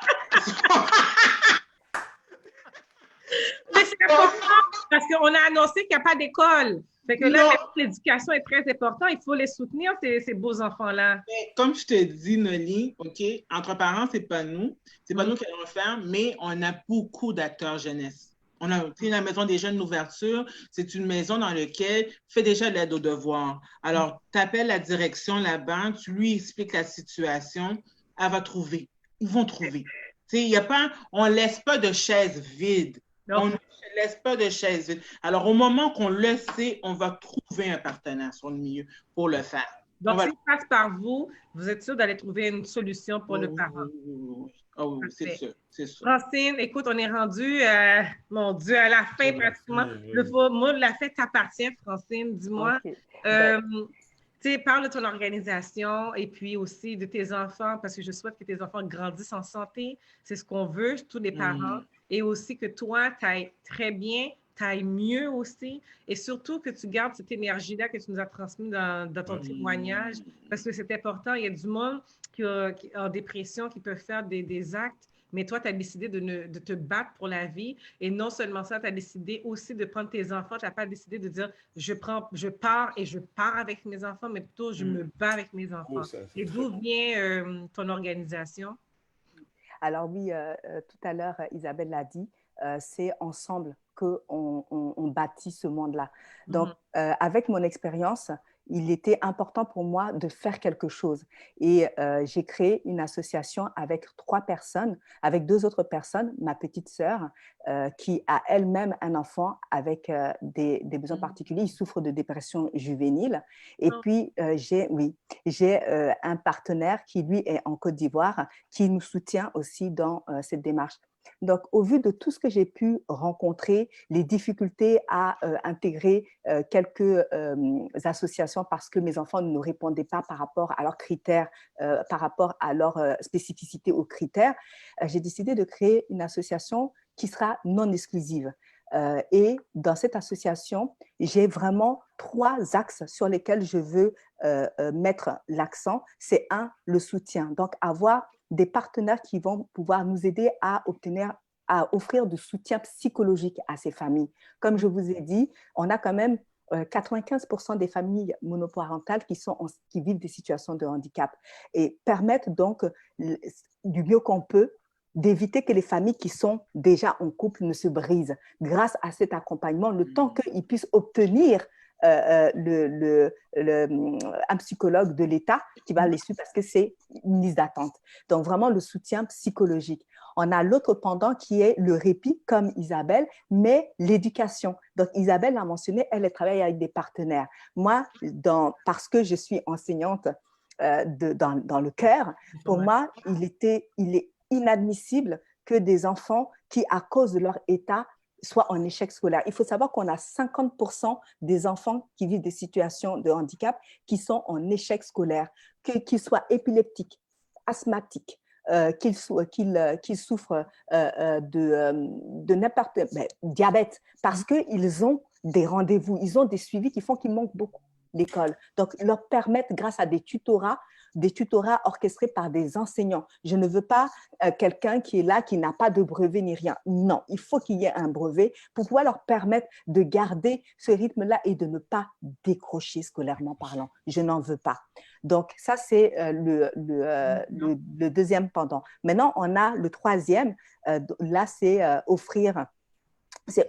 Speaker 2: Mais c'est important parce qu'on a annoncé qu'il n'y a pas d'école. Fait que là, l'éducation est très importante. Il faut les soutenir, ces beaux enfants-là.
Speaker 3: Comme je te dis, Noli, OK, entre parents, c'est pas nous. C'est pas nous qui allons le faire, mais on a beaucoup d'acteurs jeunesse. On a la Maison des jeunes d'ouverture. C'est une maison dans laquelle tu fais déjà l'aide aux devoirs. Alors, tu appelles la direction là-bas, tu lui expliques la situation, elle va trouver. Ils vont trouver. On ne laisse pas de chaises vides. On ne laisse pas de chaises vides. Alors, au moment qu'on le sait, on va trouver un partenaire sur le milieu pour le faire.
Speaker 2: Donc, s'il passe par vous, vous êtes sûr d'aller trouver une solution pour le parent.
Speaker 3: Oui, c'est sûr.
Speaker 2: Francine, écoute, on est rendu, mon Dieu, à la fin pratiquement. Le mot de la fête t'appartient, Francine. Dis-moi, parle de ton organisation et puis aussi de tes enfants, parce que je souhaite que tes enfants grandissent en santé. C'est ce qu'on veut, tous les parents. et aussi que toi, tu ailles très bien, tu ailles mieux aussi, et surtout que tu gardes cette énergie-là que tu nous as transmise dans ton témoignage, parce que c'est important. Il y a du monde qui a en dépression, qui peut faire des actes, mais toi, tu as décidé de te battre pour la vie. Et non seulement ça, tu as décidé aussi de prendre tes enfants. Tu n'as pas décidé de dire je pars avec mes enfants, mais plutôt je me bats avec mes enfants. Et d'où vient ton organisation?
Speaker 4: Alors oui, tout à l'heure, Isabelle l'a dit, c'est ensemble qu'on bâtit ce monde-là. Donc, avec mon expérience, il était important pour moi de faire quelque chose. Et j'ai créé une association avec 3 personnes, avec 2 autres personnes, ma petite sœur, qui a elle-même un enfant avec des besoins particuliers. Il souffre de dépression juvénile. Et puis, j'ai un partenaire qui, lui, est en Côte d'Ivoire, qui nous soutient aussi dans cette démarche. Donc, au vu de tout ce que j'ai pu rencontrer, les difficultés à intégrer quelques associations parce que mes enfants ne répondaient pas par rapport à leurs critères, par rapport à leur spécificité aux critères, j'ai décidé de créer une association qui sera non exclusive. Et dans cette association, j'ai vraiment 3 axes sur lesquels je veux mettre l'accent. C'est le soutien. Donc, avoir des partenaires qui vont pouvoir nous aider à offrir du soutien psychologique à ces familles. Comme je vous ai dit, on a quand même 95% des familles monoparentales qui vivent des situations de handicap et permettent donc du mieux qu'on peut d'éviter que les familles qui sont déjà en couple ne se brisent grâce à cet accompagnement, le temps qu'ils puissent obtenir un psychologue de l'État qui va les suivre parce que c'est une liste d'attente. Donc, vraiment le soutien psychologique. On a l'autre pendant qui est le répit, comme Isabelle, mais l'éducation. Donc, Isabelle l'a mentionné, elle travaille avec des partenaires. Moi, parce que je suis enseignante dans le cœur, pour moi, il est inadmissible que des enfants qui, à cause de leur état, soient en échec scolaire. Il faut savoir qu'on a 50% des enfants qui vivent des situations de handicap qui sont en échec scolaire, qu'ils soient épileptiques, asthmatiques, qu'ils souffrent de n'importe diabète, parce qu'ils ont des rendez-vous, ils ont des suivis qui font qu'ils manquent beaucoup l'école. Donc, leur permettre, grâce à des tutorats orchestrés par des enseignants. Je ne veux pas quelqu'un qui est là, qui n'a pas de brevet ni rien. Non, il faut qu'il y ait un brevet pour pouvoir leur permettre de garder ce rythme-là et de ne pas décrocher scolairement parlant. Je n'en veux pas. Donc, ça, c'est le deuxième pendant. Maintenant, on a le troisième. Là, c'est offrir des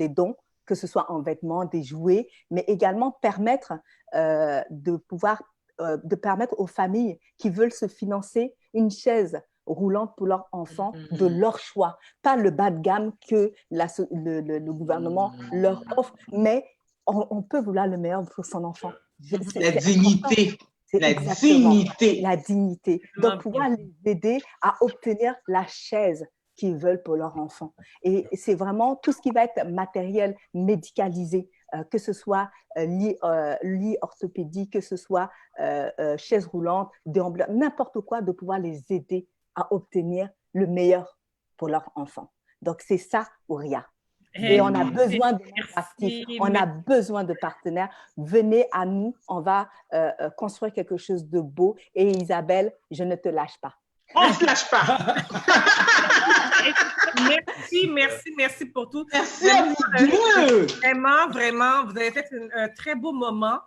Speaker 4: dons, que ce soit en vêtements, des jouets, mais également permettre permettre aux familles qui veulent se financer une chaise roulante pour leurs enfants de leur choix. Pas le bas de gamme que le gouvernement leur offre, mais on peut vouloir le meilleur pour son enfant.
Speaker 3: La dignité. La dignité.
Speaker 4: La dignité. Donc, pouvoir les aider à obtenir la chaise qu'ils veulent pour leur enfant. Et c'est vraiment tout ce qui va être matériel médicalisé, que ce soit lit orthopédique, que ce soit chaise roulante, déambulateur, n'importe quoi, de pouvoir les aider à obtenir le meilleur pour leur enfant. Donc, c'est ça, Ouria. Et on a besoin de actifs, on a besoin de partenaires. Venez à nous, on va construire quelque chose de beau. Et Isabelle, je ne te lâche pas.
Speaker 3: On ne se lâche pas.
Speaker 2: Merci pour tout.
Speaker 3: Merci à vous deux.
Speaker 2: Vraiment, vous avez fait un très beau moment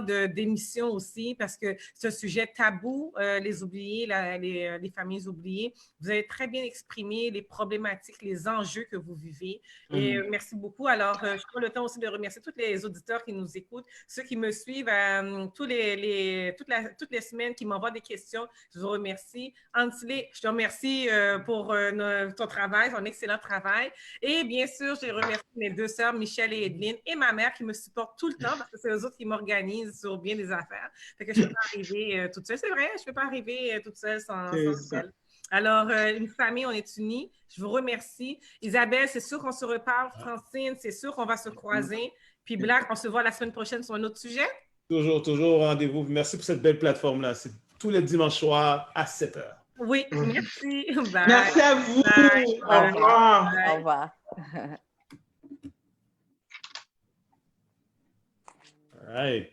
Speaker 2: d'émission aussi, parce que c'est un sujet tabou, les oubliés, les familles oubliées. Vous avez très bien exprimé les problématiques, les enjeux que vous vivez. Et merci beaucoup. Alors, je prends le temps aussi de remercier tous les auditeurs qui nous écoutent, ceux qui me suivent toutes les semaines, qui m'envoient des questions. Je vous remercie. Antilé, je te remercie pour ton travail, ton excellent travail. Et bien sûr, je remercie mes 2 sœurs, Michel et Edelyne, et ma mère qui me supportent tout le temps, parce que c'est eux autres qui m'organisent sur bien des affaires. Fait que je ne peux pas arriver toute seule. C'est vrai, je ne peux pas arriver toute seule sans elle. Alors, une famille, on est unis. Je vous remercie. Isabelle, c'est sûr qu'on se reparle. Francine, c'est sûr qu'on va se croiser. Puis Black, on se voit la semaine prochaine sur un autre sujet.
Speaker 1: Toujours au rendez-vous. Merci pour cette belle plateforme-là. C'est tous les dimanches soirs à 7h.
Speaker 2: Oui, merci. Bye.
Speaker 3: Merci à vous.
Speaker 2: Bye.
Speaker 3: Au revoir.
Speaker 4: Au revoir.
Speaker 1: All right.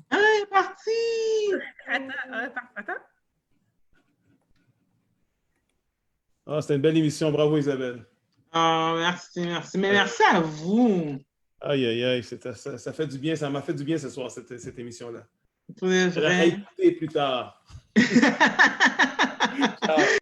Speaker 3: Ah, il est parti.
Speaker 2: Attends.
Speaker 1: Ah, c'était une belle émission. Bravo, Isabelle.
Speaker 3: Oh, merci. Mais merci à vous.
Speaker 1: Aïe, ça fait du bien. Ça m'a fait du bien ce soir, cette émission-là.
Speaker 3: Pour de
Speaker 1: Je vais la
Speaker 3: vrai.
Speaker 1: réécouter plus tard. Ciao.